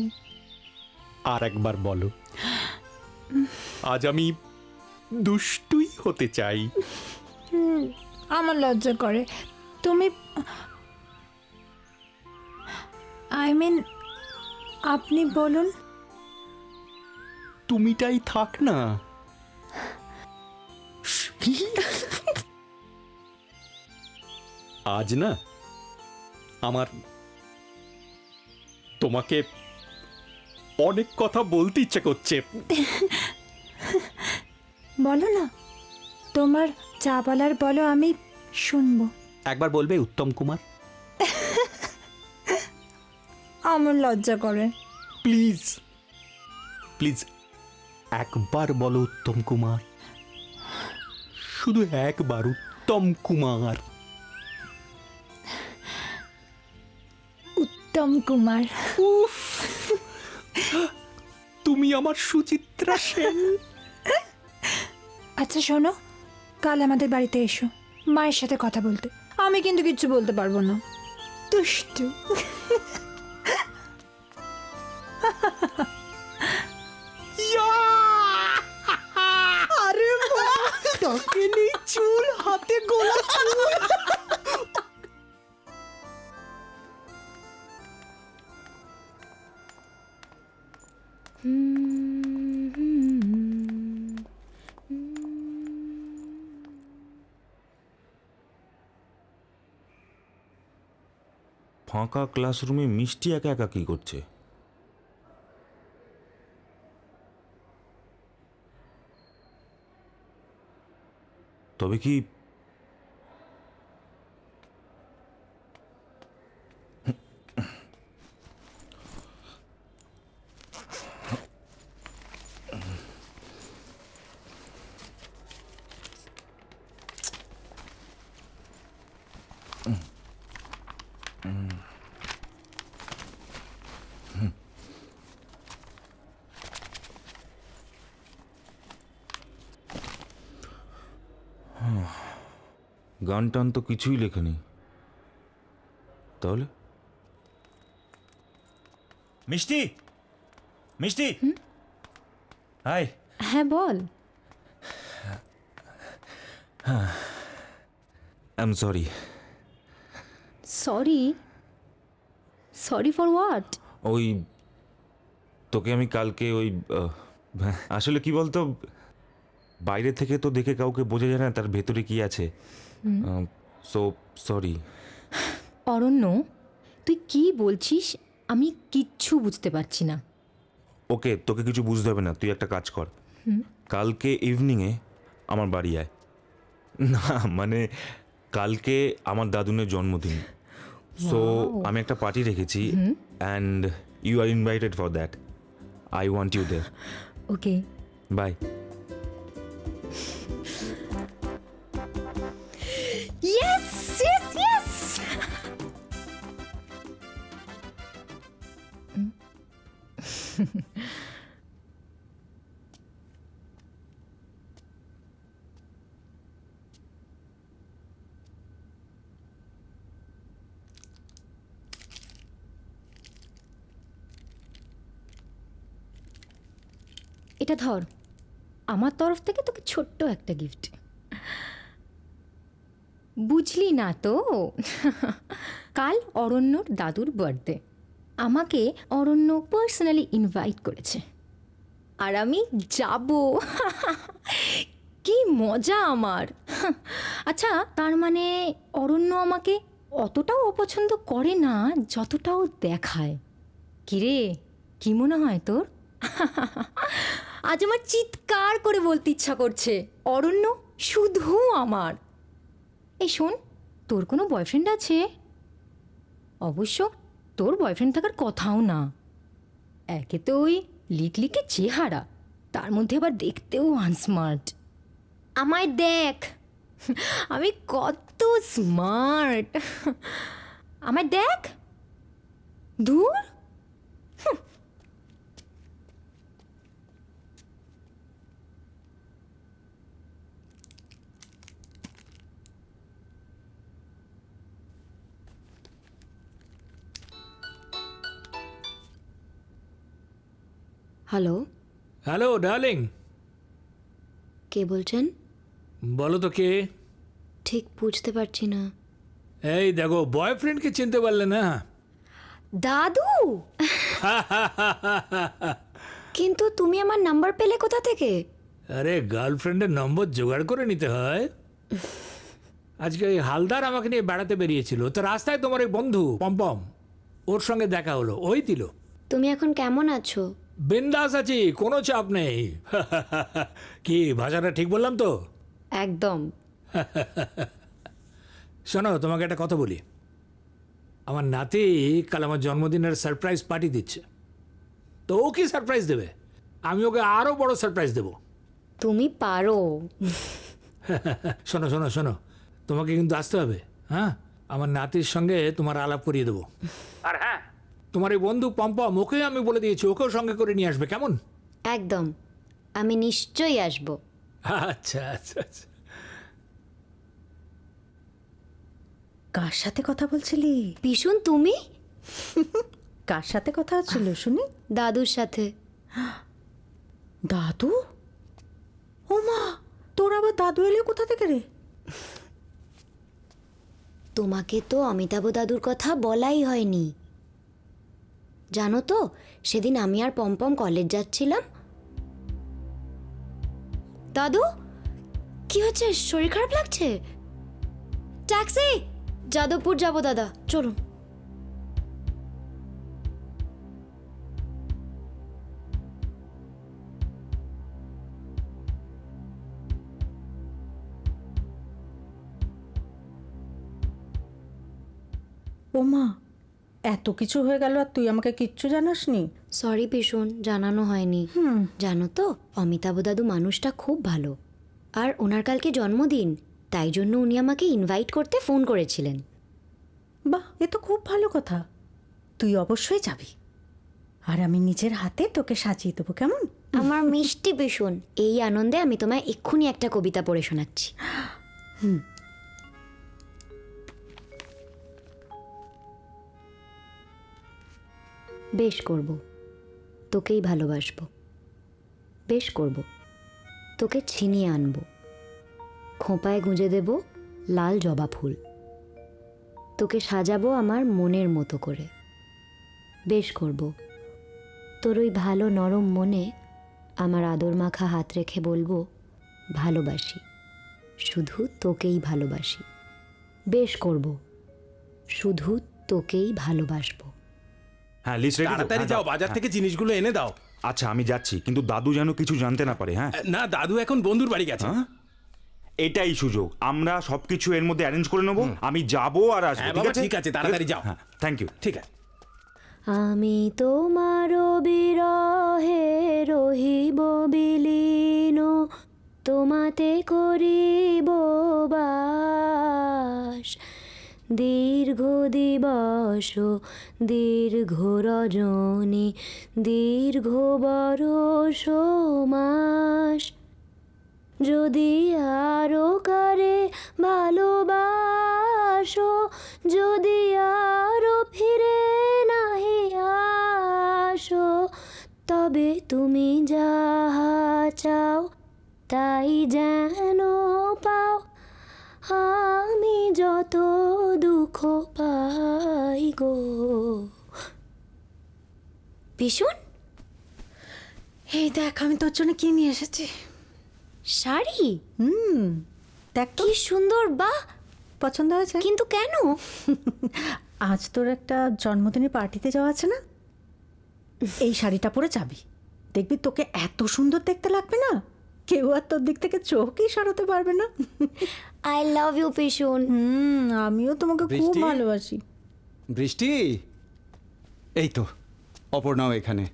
আর একবার বলো। আজ আমি দুষ্টুই হতে চাই। আমার লজ্জা করে। তুমি আই মিন আপনি বলুন। তুমিটাই থাক না। আজ না আমার তোমাকে অনেক কথা বলতে ইচ্ছে করছে। বলো না, তোমার যা বলার বলো, আমি শুনবো। একবার বলবে উত্তম কুমার? আমার লজ্জা করে। প্লিজ প্লিজ একবার বলো উত্তম কুমার, শুধু একবার উত্তম কুমার। উত্তম কুমার। উফ, তুমি আমার সুচিত্রা সেন। আচ্ছা শোনো, কাল আমাদের বাড়িতে এসো মায়ের সাথে কথা বলতে। আমি কিন্তু কিচ্ছু বলতে পারবো না, দুষ্টু। আরে বাহ, তাকে নেই চুল, হাতে গোলাপ ফুল। ফাঁকা ক্লাসরুমে মিষ্টি একা একা কি করছে? তবে কি গান টান তো কিছুই লেখেনি। তাহলে মিষ্টি, মিষ্টি, হাই। হ্যাঁ বল। I am sorry. Sorry? Sorry for what? ওই তোকে আমি কালকে ওই আসলে কি বলতো, বাইরে থেকে তো দেখে কাউকে বোঝা যায় না তার ভেতরে কি আছে। So sorry. অরণ্য, তুই কি বলছিস আমি কিচ্ছু বুঝতে পারছি না। ওকে, তোকে কিছু বুঝতে হবে না, তুই একটা কাজ কর, কালকে ইভিনিংয়ে আমার বাড়ি আয়। না মানে কালকে আমার দাদুনের জন্মদিন, সো আমি একটা পার্টি রেখেছি and you are invited for that. I want you there. Okay, bye. Yes yes yes. এটা ধর, আমার তরফ থেকে তোকে ছোট্ট একটা গিফট। বুঝলি না তো, কাল অরণ্যর দাদুর বার্থডে। আমাকে অরণ্য পার্সোনালি ইনভাইট করেছে আর আমি যাব। কি মজা আমার। আচ্ছা, তার মানে অরণ্য আমাকে অতটাও অপছন্দ করে না যতটাও দেখায়। কিরে, কি মনে হয় তোর? আজ আমার চিৎকার করে বলতে ইচ্ছা করছে, অরণ্য শুধু আমার। এই শোন, তোর কোনো বয়ফ্রেন্ড আছে? অবশ্য তোর বয়ফ্রেন্ড থাকার কথাও না। একে তো ওই লিকলিকে চেহারা, তার মধ্যে আবার দেখতেও আনস্মার্ট। আমায় দেখ, আমি কত স্মার্ট। আমায় দেখ। দূর। হ্যালো। Hello darling. কে বলছেন? বলো তো কে? ঠিক বুঝতে পারছি না। এই দেখো, বয়ফ্রেন্ডকে চিনতে পারলে না? দাদু। কিন্তু তুমি আমার নাম্বার পেলে কোথা থেকে? আরে গার্লফ্রেন্ডের নম্বর জোগাড় করে নিতে হয়। আজকে ওই হালদার আমাকে নিয়ে বেড়াতে বেরিয়েছিল, তো রাস্তায় তোমার ওই বন্ধু পম্পম, ওর সঙ্গে দেখা হলো, ওই দিল। তুমি এখন কেমন আছো? বিন্দাস আছি, কোনো চাপ নেই। কি ভাষাটা ঠিক বললাম তো? একদম। শোনো, তোমাকে একটা কথা বলি। আমার নাতি কাল আমার জন্মদিনের সারপ্রাইজ পার্টি দিচ্ছে। তো ও কি সারপ্রাইজ দেবে? আমি ওকে আরও বড় সারপ্রাইজ দেবো। তুমি পারো। শোনো শোনো শোনো, তোমাকে কিন্তু আসতে হবে। হ্যাঁ, আমার নাতির সঙ্গে তোমার আলাপ করিয়ে দেবো। আর হ্যাঁ, তোমার এই বন্ধু পম্পম, ওকে আমি বলে দিয়েছি, ওকেও সঙ্গে করে নিয়ে আসবে, কেমন? একদম, আমি নিশ্চয়ই আসব। আচ্ছা আচ্ছা আচ্ছা। কার সাথে কথা বলছিলি? ভীষণ, তুমি? কার সাথে কথা হচ্ছিল শুনি? দাদুর সাথে। দাদু? ও মা, তোর আবার দাদু এলে কোথা থেকে রে? তোমাকে তো অমিতাভ দাদুর কথা বলাই হয়নি। জানো তো, সেদিন আমি আর পম্পম কলেজ যাচ্ছিলাম। দাদু, কি হচ্ছে? শরীর খারাপ লাগছে? ট্যাক্সি! যাদবপুর যাব দাদা, চলুন। ও মা, এত কিছু হয়ে গেল আর তুই আমাকে কিচ্ছু জানাসনি? সরি ভীষণ, জানানো হয়নি। জানো তো, অমিতাভ দাদু মানুষটা খুব ভালো। আর ওনার কালকে জন্মদিন, তাই জন্য উনি আমাকে ইনভাইট করতে ফোন করেছিলেন। বাহ, এ তো খুব ভালো কথা। তুই অবশ্যই যাবি, আর আমি নিজের হাতে তোকে সাজিয়ে দেবো, কেমন? আমার মিষ্টি ভীষণ, এই আনন্দে আমি তোমায় এক্ষুনি একটা কবিতা পড়ে শোনাচ্ছি। বেশ করব, তোকেই ভালোবাসবো। বেশ করব, তোকে ছিনিয়ে আনব, খোঁপায় গুঁজে দেব লাল জবা ফুল, তোকে সাজাবো আমার মনের মতো করে। বেশ করব, তোর ওই ভালো নরম মনে আমার আদর মাখা হাত রেখে বলবো ভালোবাসি, শুধু তোকেই ভালোবাসি। বেশ করব, শুধু তোকেই ভালোবাসবো। হ্যাঁ, লিস্ট রেডি। তাড়াতাড়ি যাও, বাজার থেকে জিনিসগুলো এনে দাও। আচ্ছা, আমি যাচ্ছি, কিন্তু দাদু যেন কিছু জানতে না পারে। হ্যাঁ না, দাদু এখন বন্ধুর বাড়ি গেছে। এটাই সুযোগ, আমরা সবকিছু এর মধ্যে অ্যারেঞ্জ করে নেবো। আমি যাবো আর আসবো। হ্যাঁ বাবা, ঠিক আছে, তাড়াতাড়ি যাও। হ্যাঁ, থ্যাংক ইউ। ঠিক আছে। আমি তোমার বিরহে রহিব বিলীন, তোমাতে করিব বাস। দীর্ঘ দিবস, দীর্ঘ রজনী, দীর্ঘ বরষ মাস। যদি আরো কারে ভালোবাসো, যদি আরো ফিরে নাহি আসো, তবে তুমি যাহা চাও তাই যেন পাও। আমি যত দুঃখ পাই গো। ভীষণ, এই দেখ, আমি তোর জন্য কি নিয়ে এসেছি। শাড়ি? দেখ কি সুন্দর। বাহ, পছন্দ হয়েছে? কিন্তু কেন? আজ তোর একটা জন্মদিনের পার্টিতে যাওয়া আছে না, এই শাড়িটা পরে যাবি, দেখবি তোকে এত সুন্দর দেখতে লাগবে না, কেউ আর তোর দিক থেকে চোখই সরাতে পারবে না। আই লাভ ইউ ভীষণ। আমিও তোমাকে খুব বৃষ্টি? ভালোবাসি। বৃষ্টি, এই তো অপর্ণাও এখানে।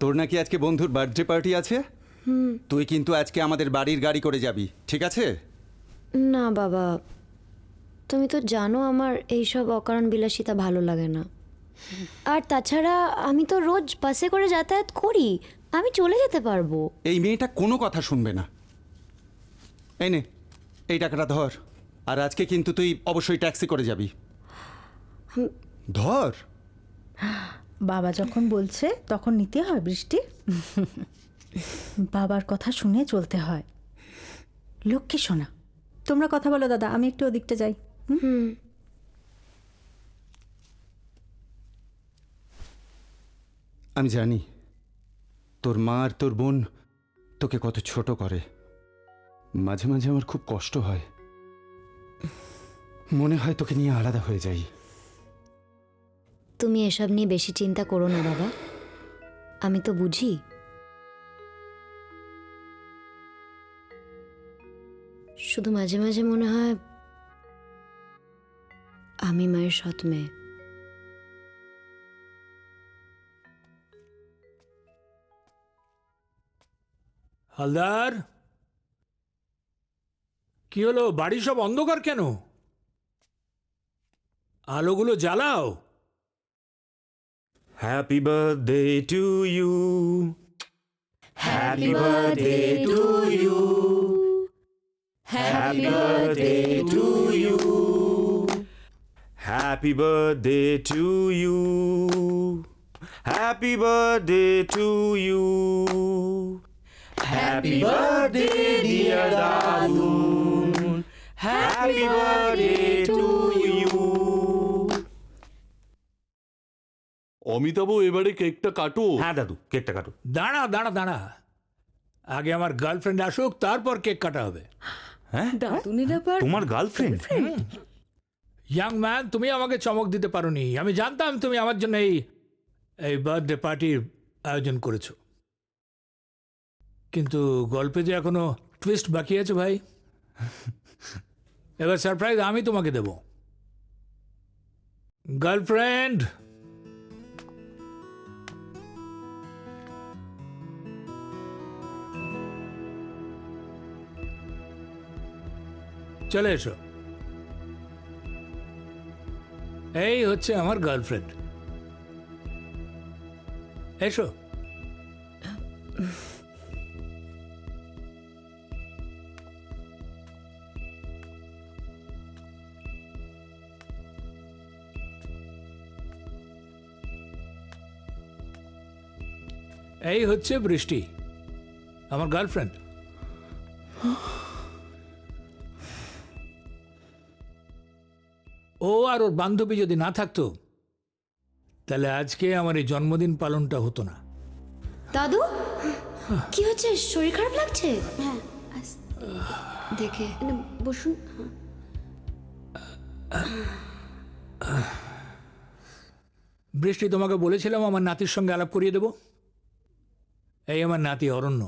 তোর নাকি আজকে বন্ধুর বার্থডে পার্টি আছে? তুই কিন্তু আজকে আমাদের বাড়ির গাড়ি করে যাবি, ঠিক আছে? না বাবা, তুমি তো জানো আমার এইসব অকারণ বিলাসিতা ভালো লাগে না। আর তাছাড়া আমি তো রোজ বাসে করে যাতায়াত করি, আমি চলে যেতে পারবো। এই মেয়েটা কোনো কথা শুনবে না। এই নে, এই টাকাটা ধর। আর আজকে কিন্তু তুই অবশ্যই ট্যাক্সি করে যাবি। ধর। বাবা যখন বলছে তখন নিতে হয় বৃষ্টি। বাবার কথা শুনে চলতে হয়। লক্ষ্মী সোনা, তোমরা কথা বলো দাদা, আমি একটু ওদিকটা যাই। আমি জানি তোর মা আর তোর বোন তোকে কত ছোট করে। মাঝে মাঝে আমার খুব কষ্ট হয়, মনে হয় তোকে নিয়ে আলাদা হয়ে যাই। তুমি এসব নিয়ে বেশি চিন্তা করো না বাবা, আমি তো বুঝি। শুধু মাঝে মাঝে মনে হয় আমি মায়ের সৎ মেয়ে। হালদার, কি হলো? বাড়ি সব অন্ধকার কেন? আলোগুলো জ্বালাও। Happy birthday to you, happy birthday to you, happy birthday to you, happy birthday to you, happy birthday to you, happy birthday dear দাদুন, happy birthday to you. Amitabh, এবারে কেকটা কাটো। হ্যাঁ দাদু, কেকটা কাটো। দাঁড়া দাঁড়া দাঁড়া, আগে আমার গার্লফ্রেন্ড আসুক, তারপর কেক কাটা হবে। হ্যাঁ, দাদুনের আবার তোমার গার্লফ্রেন্ড? ইয়াং ম্যান, তুমি আমাকে চমক দিতে পারোনি। আমি জানতাম তুমি আমার জন্য এই বার্থডে পার্টির আয়োজন করেছো, কিন্তু গল্পে যে এখনো টুইস্ট বাকি আছে ভাই। এবার সারপ্রাইজ আমি তোমাকে দেব। গার্লফ্রেন্ড, চলে এসো। এই হচ্ছে আমার গার্লফ্রেন্ড, এসো। এই হচ্ছে বৃষ্টি, আমার গার্লফ্রেন্ড। ও আর ওর বান্ধবী যদি না থাকতো, তাহলে আজকে আমার এই জন্মদিন পালনটা হতো না। দাদু, কি হচ্ছে? শরীর খারাপ লাগছে? হ্যাঁ, দেখে বসুন। বৃষ্টি, তোমাকে বলেছিলাম আমার নাতির সঙ্গে আলাপ করিয়ে দেব। এই আমার নাতি অরণ্য।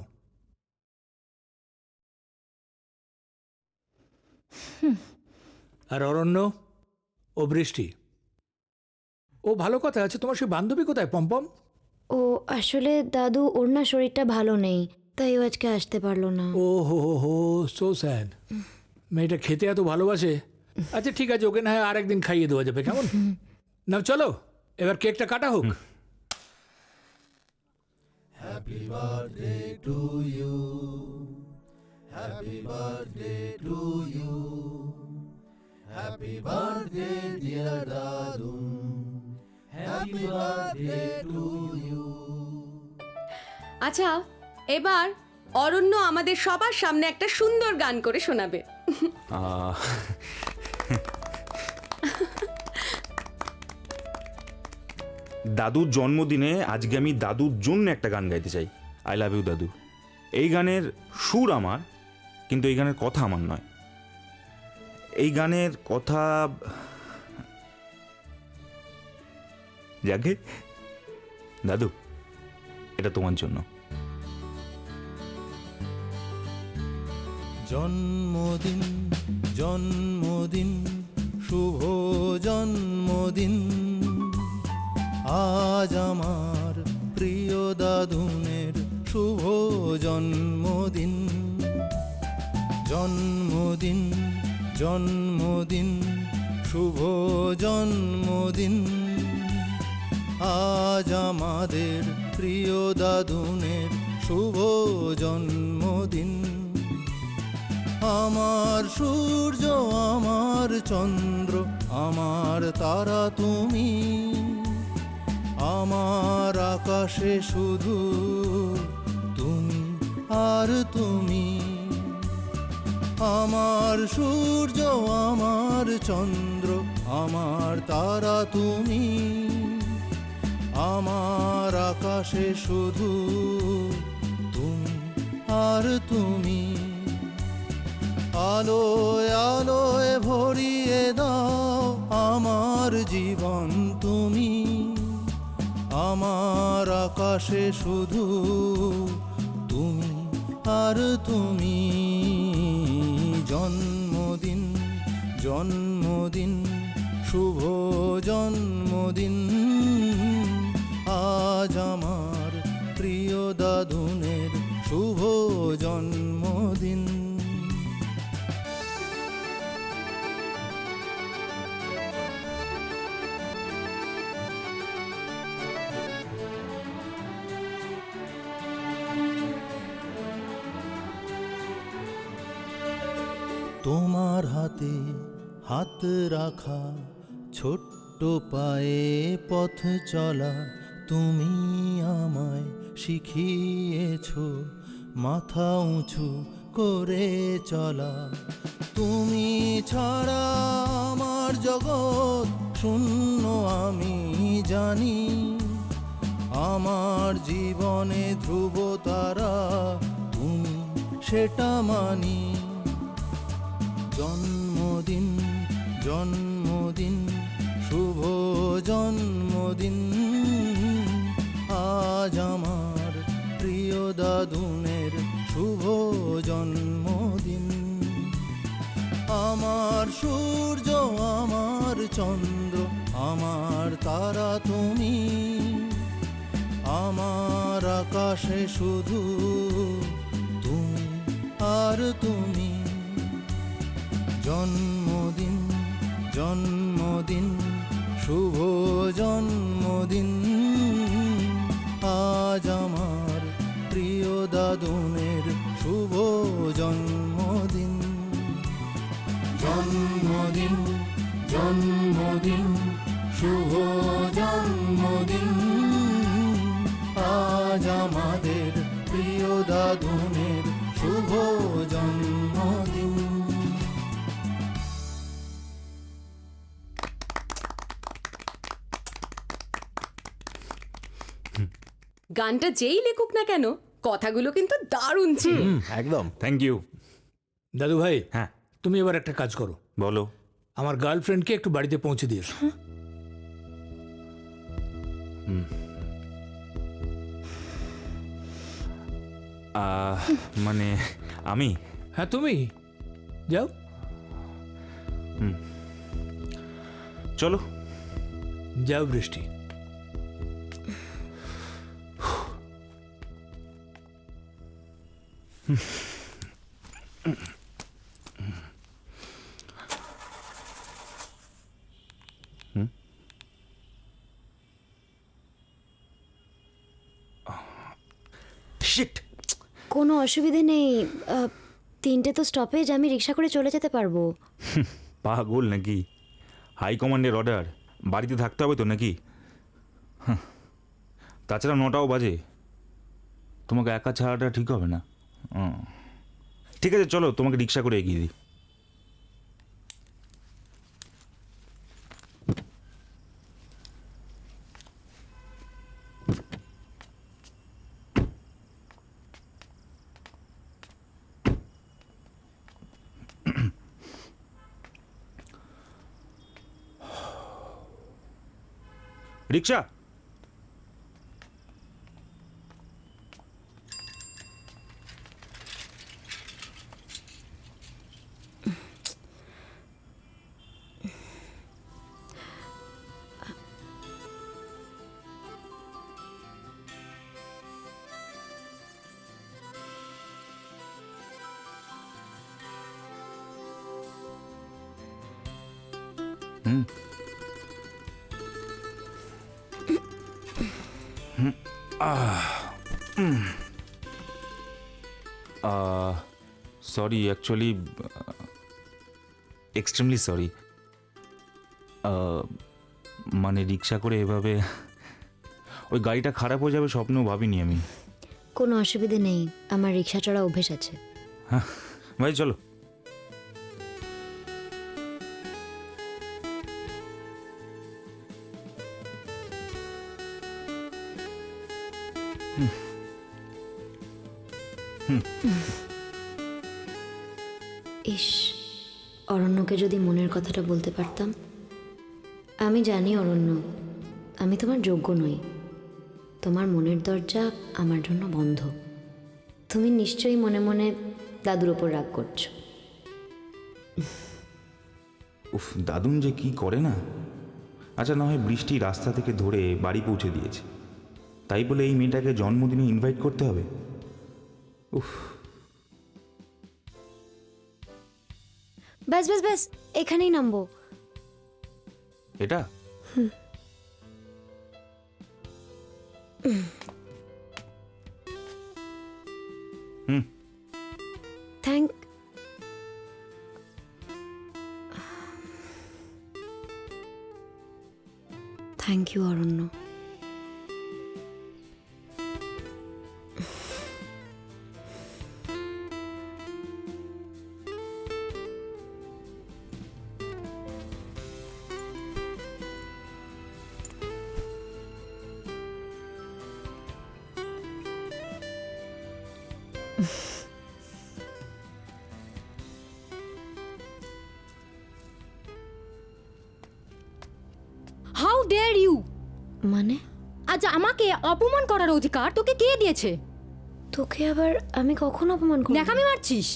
আর অরণ্য ও বৃষ্টি। ও ভালো কথা আছে। তোমার সেই বান্ধবী কোথায়, পম্পম? ও আসলে দাদু, ওর না শরীরটা ভালো নেই, তাই ও আজকে আসতে পারলো না। ও হো, সো স্যাড। মেয়েটা খেতে এত ভালোবাসে। আচ্ছা ঠিক আছে, ওকে না হয় আরেকদিন খাইয়ে দেওয়া যাবে, কেমন? না চলো, এবার কেকটা কাটা হোক। Happy birthday to you. Happy birthday to you. Happy birthday dear Dadu. Happy birthday to you. আচ্ছা, এবার অরণ্য আমাদের সবার সামনে একটা সুন্দর গান করে শোনাবে। দাদুর জন্মদিনে আজকে আমি দাদুর জন্য একটা গান গাইতে চাই। আই লাভ ইউ দাদু। এই গানের সুর আমার, কিন্তু এই গানের কথা আমার নয়। এই গানের কথা যাকে দাদু, এটা তোমার জন্য। জন্মদিন জন্মদিন শুভ জন্মদিন, আজ আমার প্রিয় দাদুনের শুভ জন্মদিন। জন্মদিন জন্মদিন শুভ জন্মদিন, আজ আমাদের প্রিয় দাদুনের শুভ জন্মদিন। আমার সূর্য, আমার চন্দ্র, আমার তারা তুমি, আমার আকাশে শুধু তুমি আর তুমি। আমার সূর্য, আমার চন্দ্র, আমার তারা তুমি, আমার আকাশে শুধু তুমি আর তুমি। আলোয় আলোয় ভরিয়ে দাও আমার জীবন তুমি, আমার আকাশে শুধু তুমি আর তুমি। জন্মদিন জন্মদিন শুভ জন্মদিন আজ আমার প্রিয় দাদুনের শুভ জন্মদিন। তোমার হাতে হাত রাখা, ছোট্ট পায়ে পথ চলা, তুমি আমায় শিখিয়েছ মাথা উঁচু করে চলা। তুমি ছাড়া আমার জগৎ শূন্য আমি জানি, আমার জীবনে ধ্রুব তারা তুমি সেটা মানি। জন্মদিন জন্মদিন শুভ জন্মদিন আজ আমার প্রিয় দাদুনের শুভ জন্মদিন। আমার সূর্য আমার চন্দ্র আমার তারা তুমি, আমার আকাশে শুধু তুমি আর তুমি। জন্মদিন জন্মদিন শুভ জন্মদিন আজ আমার প্রিয় দাদুনের শুভ জন্মদিন। জন্মদিন জন্মদিন শুভ জন্মদিন আজ আমাদের প্রিয় দাদুনের শুভ জন্মদিন। গানটা যেই লেখুক না কেন, কথাগুলো কিন্তু দারুণ ছিল। একদম। থ্যাংক ইউ দাদু ভাই, হ্যাঁ তুমি এবার একটা কাজ করো, বলো। আমার গার্লফ্রেন্ডকে একটু বাড়িতে পৌঁছে দিয়েছো। মানে আমি? হ্যাঁ তুমি যাও। চলো যাও বৃষ্টি। কোনো অসুবিধে নেই, 3টে তো স্টপেজ, আমি রিক্সা করে চলে যেতে পারবো। পাগল নাকি? হাই কমান্ডের অর্ডার, বাড়িতে থাকতে হবে তো নাকি? তাছাড়া 9টাও বাজে, তোমাকে একা ছাড়াটা ঠিক হবে না। ঠিক আছে চলো, তোমাকে রিক্সা করে এগিয়ে দিই। রিক্সা। Sorry, actually extremely sorry. মানে রিক্সা করে এভাবে ওই গাড়িটা খারাপ হয়ে যাবে স্বপ্নেও ভাবিনি আমি। কোনো অসুবিধে নেই, আমার রিক্সা চড়া অভ্যেস আছে। হ্যাঁ ভাই চলো। ইস, অরণ্যকে যদি মনের কথাটা বলতে পারতাম। আমি জানি অরণ্য, আমি তোমার যোগ্য নই, তোমার মনের দরজা আমার জন্য বন্ধ। তুমি নিশ্চয়ই মনে মনে দাদুর ওপর রাগ করছো। উফ, দাদুন যে কি করে না। আচ্ছা, না হয় বৃষ্টি রাস্তা থেকে ধরে বাড়ি পৌঁছে দিয়েছে, তাই বলে এই মেয়েটাকে জন্মদিনে ইনভাইট করতে হবে? উফ। ব্যাস ব্যাস ব্যাস, এখানেই নামবো। এটা thank you Aranya. How dare you! মানে আজ আমাকে অপমান করার অধিকার তোকে কে দিয়েছে? তোকে আবার আমি কখন অপমান করি? দেখামি মারছিস?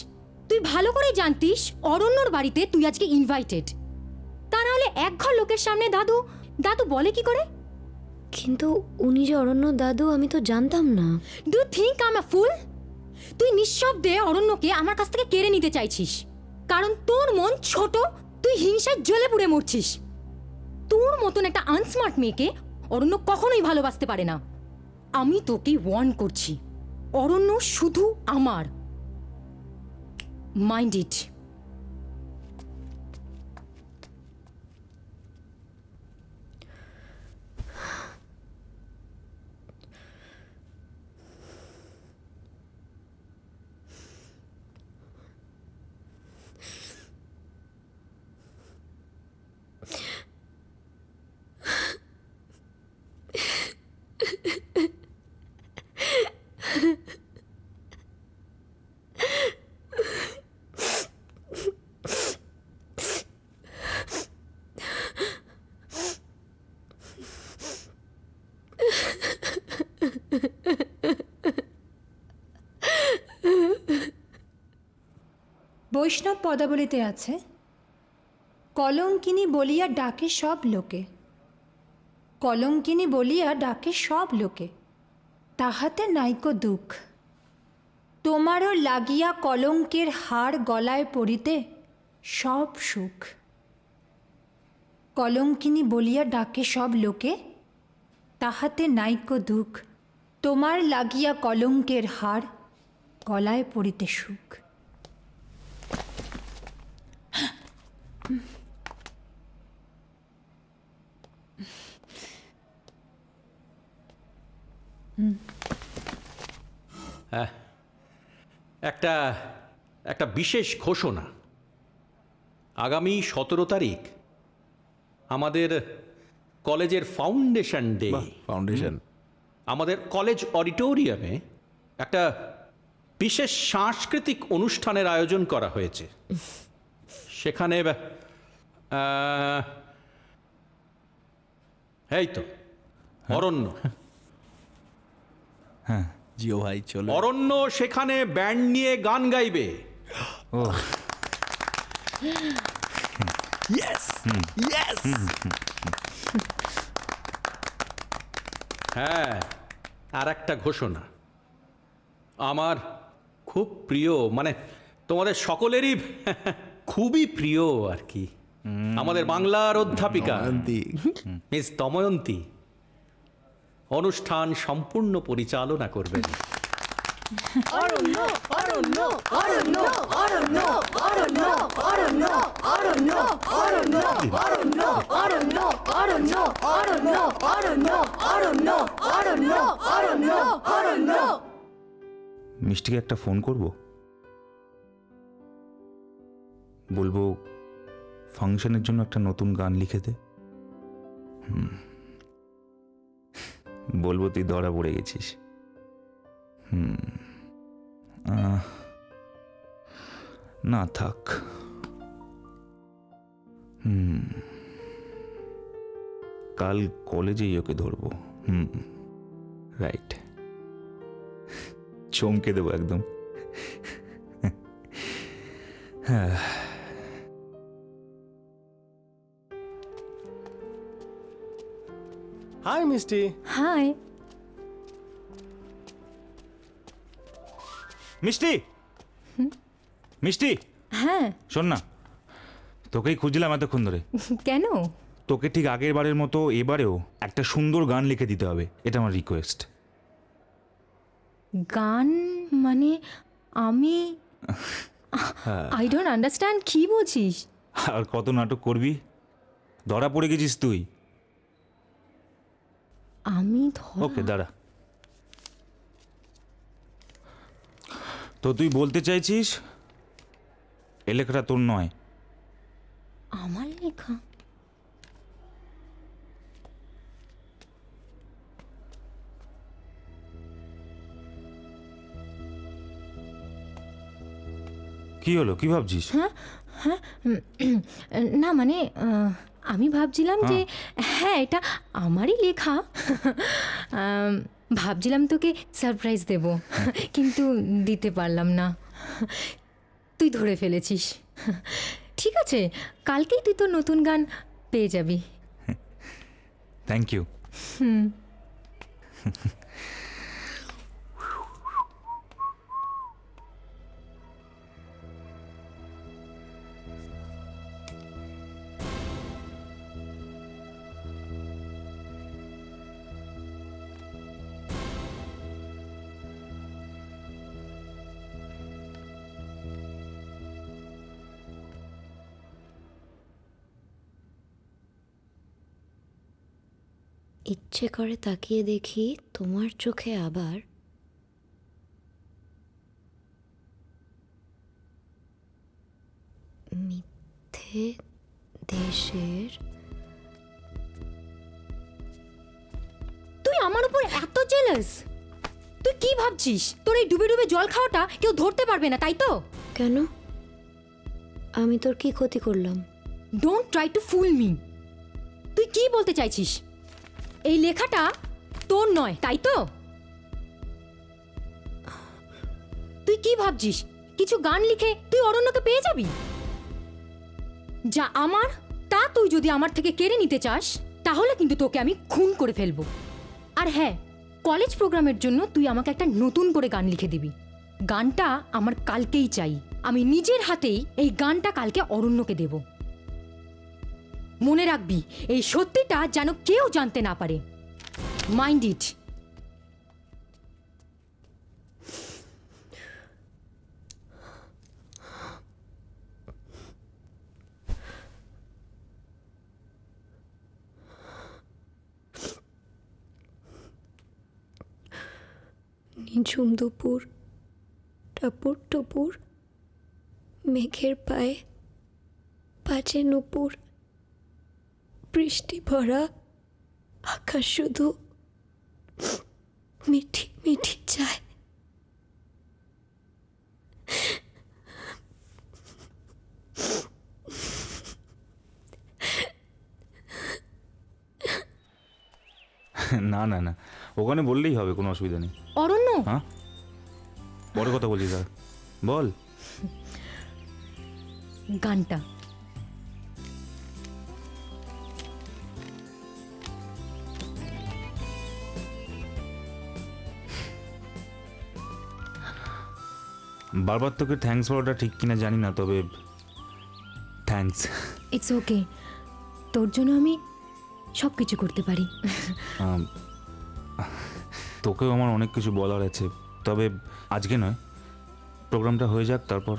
তুই ভালো করেই জানতিস অরণ্যর বাড়িতে তুই আজকে ইনভাইটেড। তা নাহলে এক ঘর লোকের সামনে দাদু দাদু বলে কি করে? কিন্তু উনি যে অরণ্য দাদু, আমি তো জানতাম না। Do think I am a fool? তুই নিঃশব্দে অরণ্যকে আমার কাছ থেকে কেড়ে নিতে চাইছিস, কারণ তোর মন ছোট, তুই হিংসায় জ্বলে পুড়ে মরছিস। তোর মতন একটা আনস্মার্ট মেয়েকে অরণ্য কখনোই ভালোবাসতে পারে না। আমি তোকে ওয়ার্ন করছি, অরণ্য শুধু আমার। Mind it. বৈষ্ণব পদাবলিতে আছে, কলঙ্কিনী বলিয়া ডাকে সব লোকে, কলঙ্কিনী বলিয়া ডাকে সব লোকে, তাহাতে নাইকো দুঃখ। তোমারও লাগিয়া কলঙ্কের হার গলায় পড়িতে সব সুখ। কলঙ্কিনী বলিয়া ডাকে সব লোকে, তাহাতে নাইকো দুঃখ। তোমার লাগিয়া কলঙ্কের হার গলায় পড়িতে সুখ। একটা একটা বিশেষ ঘোষণা। আগামী 17 তারিখ আমাদের কলেজের ফাউন্ডেশন ডে। ফাউন্ডেশন আমাদের কলেজ অডিটোরিয়ামে একটা বিশেষ সাংস্কৃতিক অনুষ্ঠানের আয়োজন করা হয়েছে। সেখানে এই তো অরণ্য, হ্যাঁ জিও ভাই চলো। অরণ্য সেখানে ব্যান্ড নিয়ে গান গাইবে। Yes yes. হ্যাঁ, আর একটা ঘোষণা। আমার খুব প্রিয়, মানে তোমাদের সকলেরই খুবই প্রিয় আর কি, আমাদের বাংলার অধ্যাপিকা মিস দময়ন্তী অনুষ্ঠান সম্পূর্ণ পরিচালনা করবেন। অরণ্য অরণ্য অরণ্য অরণ্য অরণ্য অরণ্য অরণ্য অরণ্য অরণ্য অরণ্য অরণ্য অরণ্য অরণ্য অরণ্য অরণ্য অরণ্য অরণ্য। মিষ্টিকে একটা ফোন করব, বলবো ফাংশনের জন্য একটা নতুন গান লিখে দে। বলবো তুই ধরা পড়ে গেছিস। না থাক। কাল কলেজেই ওকে ধরবো। রাইট, চমকে দেবো একদম। হ্যাঁ, হাই মিষ্টি। হাই। মিষ্টি মিষ্টি হ্যাঁ। শোন না, তোকেই খুঁজলাম এতক্ষণ ধরে। কেন? তোকে ঠিক আগের বারের মতো এবারেও একটা সুন্দর গান লিখে দিতে হবে, এটা আমার রিকোয়েস্ট। গান মানে আমি আই ডোন্ট আন্ডারস্ট্যান্ড, কি বলছিস? আর কত নাটক করবি, ধরা পড়ে গেছিস তুই। আমি ওকে দাঁড়া, তো তুই বলতে চাইছিস এ লেখাটা তোর নয়? আমার লেখা? কি হলো, কি ভাবছিস? হ্যাঁ হ্যাঁ না মানে আমি ভাবছিলাম যে হ্যাঁ এটা আমারই লেখা। ভাবছিলাম তোকে সারপ্রাইজ দেব, কিন্তু দিতে পারলাম না। তুই ধরে ফেলেছিস। ঠিক আছে, কালকেই তুই তোর নতুন গান পেয়ে যাবি। Thank you. ইচ্ছে করে তাকিয়ে দেখি তোমার চোখে আবার মিথ্যে দেশের। তুই আমার উপর এত জেলাস? তুই কি ভাবছিস তোর এই ডুবে ডুবে জল খাওয়াটা কেউ ধরতে পারবে না, তাই তো? কেন? আমি তোর কি ক্ষতি করলাম? Don't try to full me. তুই কি বলতে চাইছিস? এই লেখাটা তোর নয়, তাই তো? তুই কি ভাবছিস কিছু গান লিখে তুই অরণ্যকে পেয়ে যাবি? যা আমার তা তুই যদি আমার থেকে কেড়ে নিতে চাস তাহলে কিন্তু তোকে আমি খুন করে ফেলবো। আর হ্যাঁ, কলেজ প্রোগ্রামের জন্য তুই আমাকে একটা নতুন করে গান লিখে দিবি। গানটা আমার কালকেই চাই। আমি নিজের হাতেই এই গানটা কালকে অরণ্যকে দেব। মনে রাখবি, এই সত্যিটা যেন কেউ জানতে না পারে। Mind it. নিঝুম দুপুর, টাপুর টুপুর, মেঘের পায়ে পাচে নুপুর, বৃষ্টি ভরা আকাশ শুধু মিঠি মিঠি চায়। না না না, ওখানে বললেই হবে, কোনো অসুবিধা নেই। অরণ্য, হ্যাঁ বড় কথা বলছিস স্যার, বল। গানটা বারবার তোকে থ্যাঙ্কস বলাটা ঠিক কিনা জানি না, তবে থ্যাঙ্কস। ইটস ওকে, তোর জন্য আমি সব কিছু করতে পারি। তোকেও আমার অনেক কিছু বলার আছে, তবে আজকে নয়, প্রোগ্রামটা হয়ে যাক তারপর।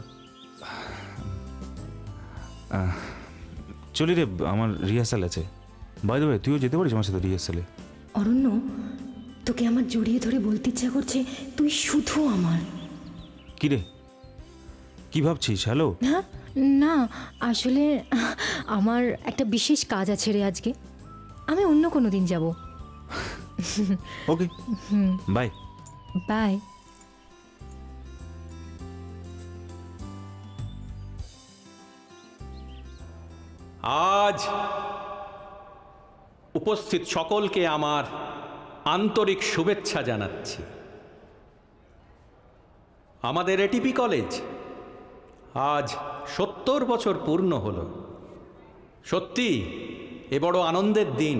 চলি রে, আমার রিহার্সাল আছে। বাই দ্য ওয়ে, তুইও যেতে পারিস আমার সাথে রিহার্সালে। অরণ্য, তোকে আমার জড়িয়ে ধরে বলতে ইচ্ছা করছে তুই শুধু আমার। কি রে, কি ভাবছিস? হ্যালো। হ্যাঁ না, আসলে আমার একটা বিশেষ কাজ আছে রে আজকে। আমি অন্য কোনো দিন যাব। ওকে, বাই বাই। আজ উপস্থিত সকলকে আমার আন্তরিক শুভেচ্ছা জানাচ্ছি। আমাদের এটিপি কলেজ আজ 70 বছর পূর্ণ হলো। সত্যি এ বড় আনন্দের দিন।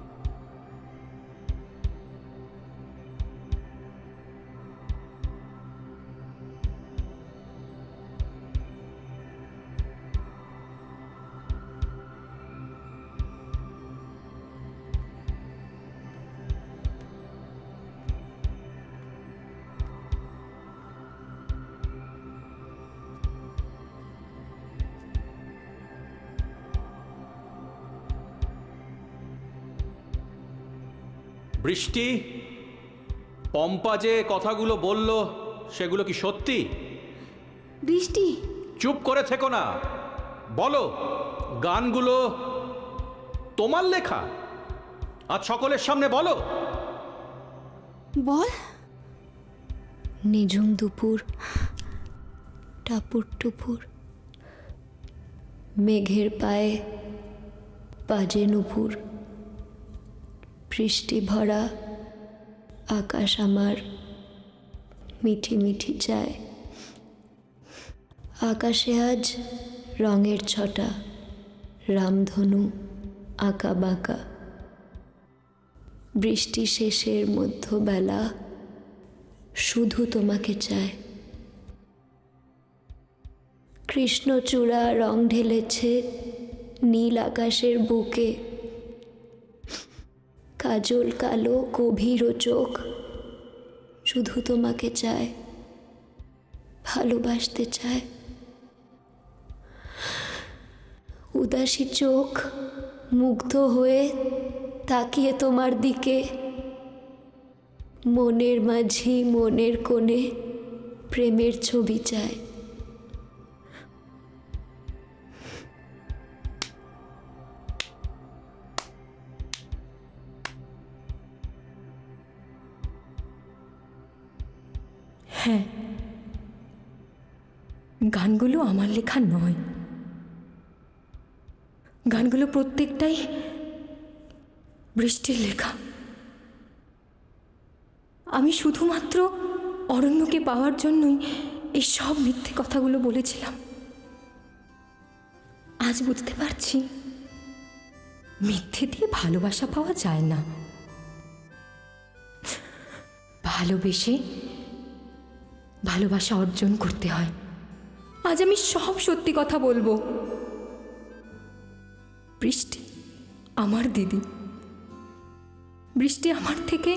বৃষ্টি, পম্পা যে কথাগুলো বলল সেগুলো কি সত্যি? বৃষ্টি, চুপ করে থেকো না, বলো গানগুলো তোমার লেখা? আজ সকলের সামনে বলো। বল। নিঝুম দুপুর, টাপুর টুপুর, মেঘের পায়ে বাজে নুপুর, বৃষ্টি ভরা আকাশ আমার মিঠি মিঠি চায়। আকাশে আজ রঙের ছটা, রামধনু আঁকা বাঁকা। বৃষ্টি শেষের মধ্যবেলা শুধু তোমাকে চায়। কৃষ্ণচূড়া রং ঢেলেছে নীল আকাশের বুকে। কাজল কালো গভীর চোখ শুধু তোমাকে চায়, ভালোবাসতে চায়। উদাসী চোখ মুগ্ধ হয়ে তাকিয়ে তোমার দিকে। মনের মাঝি মনের কোণে প্রেমের ছবি চায়। হ্যাঁ, গানগুলো আমার লেখা নয়, গানগুলো প্রত্যেকটাই বৃষ্টির লেখা। আমি শুধুমাত্র অরণ্যকে পাওয়ার জন্যই এই সব মিথ্যে কথাগুলো বলেছিলাম। আজ বুঝতে পারছি মিথ্যে দিয়ে ভালোবাসা পাওয়া যায় না। ভালোবেসে ভালোবাসা অর্জন করতে হয়। আজ আমি সব সত্যি কথা বলবো। বৃষ্টি আমার দিদি। বৃষ্টি আমার থেকে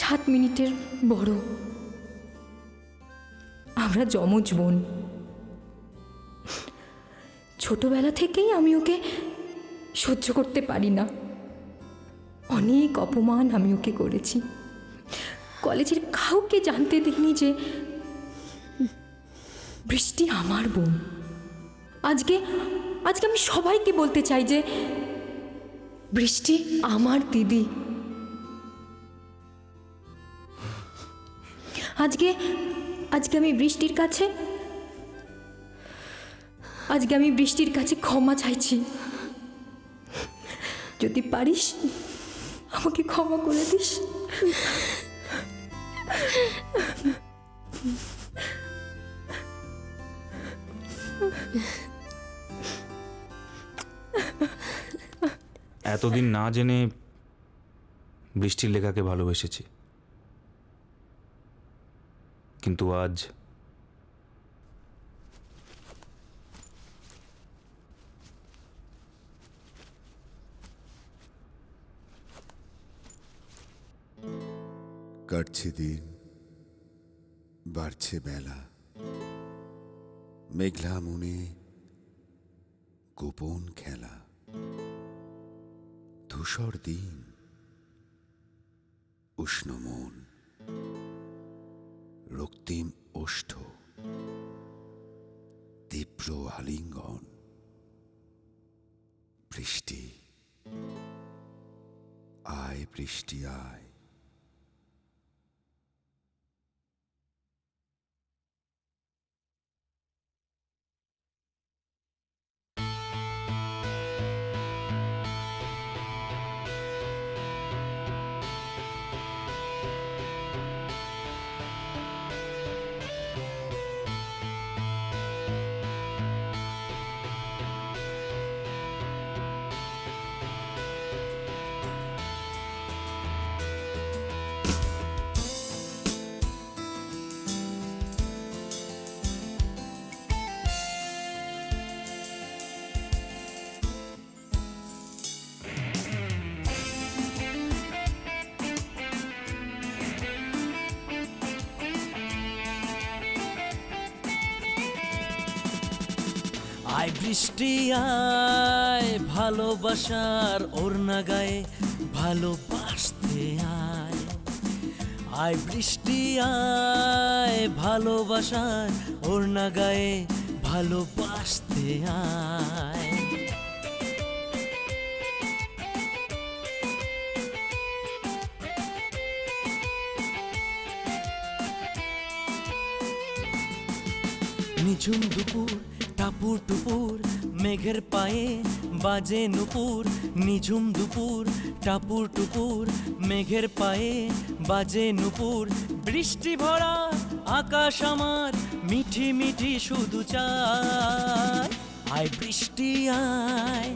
7 মিনিটের বড়। আমরা যমজ বোন। ছোটবেলা থেকেই আমি ওকে সহ্য করতে পারি না। অনেক অপমান আমি ওকে করেছি। কলেজের কাউকে জানতে দিইনি যে বৃষ্টি আমার বোন। আজকে আমি সবাইকে বলতে চাই যে বৃষ্টি আমার দিদি। আজকে আমি বৃষ্টির কাছে ক্ষমা চাইছি। যদি পারিস আমাকে ক্ষমা করে দিস। এতদিন না জেনে বৃষ্টির লেখাকে ভালোবেসেছি, কিন্তু আজ কাটছে দিন, বাড়ছে বেলা, মেঘলা মনে গোপন খেলা। ধূসর দিন, উষ্ণ মন, রক্তিম ওষ্ঠ, তীব্র আলিঙ্গন। বৃষ্টি আয়, বৃষ্টি আয়। আয় বৃষ্টি আয়, ভালোবাসার ওড়না গায়ে ভালোবাসতে আয় আয় বৃষ্টি আয় ভালোবাসার ওড়না গায়ে ভালোবাসতে আয় নিঝুম দুপুর টাপুর টুপুর মেঘের পায়ে বাজে নুপুর নিঝুম দুপুর টাপুর টুপুর মেঘের পায়ে বাজে নুপুর বৃষ্টি ভরা আকাশ আমার মিঠি মিঠি শুধু চায় আয় বৃষ্টি আয়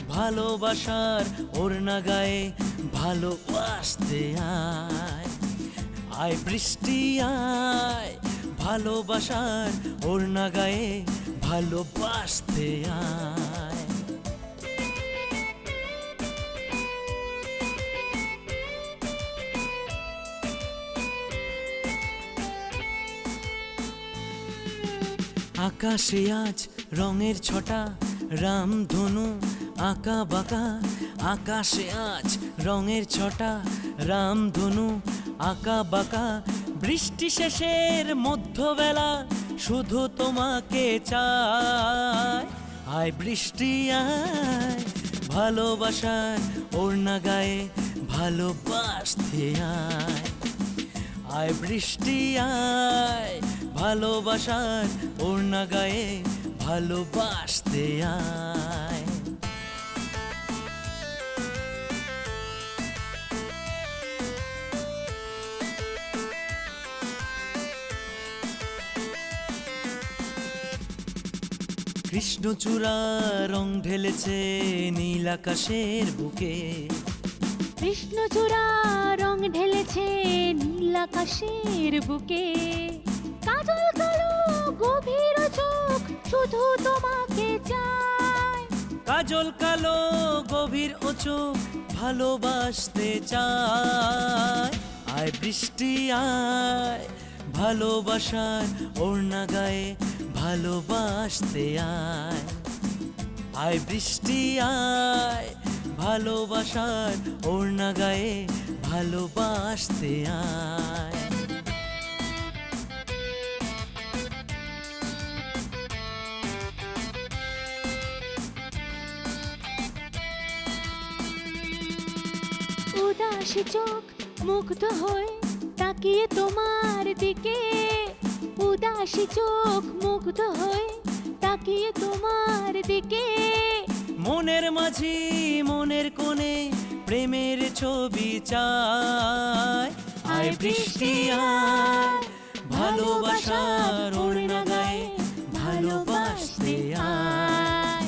ভালোবাসার ওড়না গায়ে ভালোবাসতে আয় আয় বৃষ্টি আয় ভালোবাসার ওড়না গায়ে ভালোবাসতে আয় আকাশে আজ রঙের ছটা রামধনু আঁকা বাঁকা আকাশে আজ রঙের ছটা রামধনু আঁকা বাঁকা বৃষ্টি শেষের মধ্যবেলা শুধু তোমাকে চায় আয় বৃষ্টি আয় ভালোবাসার ওড়না গায়ে ভালোবাসতে আয় আয় বৃষ্টি আয় ভালোবাসার ওড়না গায়ে ভালোবাসতে আয় কৃষ্ণচূড়া রং ঢেলেছে নীল আকাশের বুকে কৃষ্ণচূড়া রং ঢেলেছে নীল আকাশের বুকে কাজল কালো গভীর চোখ শুধু তোমাকে চায় কাজল কালো গভীর ও চোখ ভালোবাসতে চায় আয় বৃষ্টি আয় ভালোবাসার ওড়না গায়ে ভালোবাসতে আয় আয় বৃষ্টি আয় ভালোবাসার ওড়না গায়ে ভালোবাসতে আয় উদাসী চোখ মুগ্ধ হয়ে তাকিয়ে তোমার দিকে উদাসী চোখ মুগ্ধ হয়ে তাকিয়ে তোমার দিকে মনের মাঝি মনের কোণে প্রেমের ছবি চায় আয় বৃষ্টি আয় ভালোবাসার ওড়না গায়ে ভালোবাসতে আয়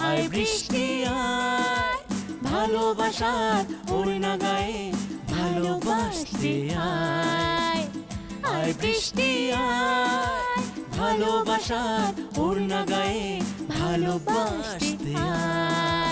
আয় বৃষ্টি আয় ভালোবাসার ওড়না গায়ে ভালোবাসতে আয় আয় বৃষ্টি আয় ভালোবাসার ওড়না গায়ে ভালোবাসতে আয়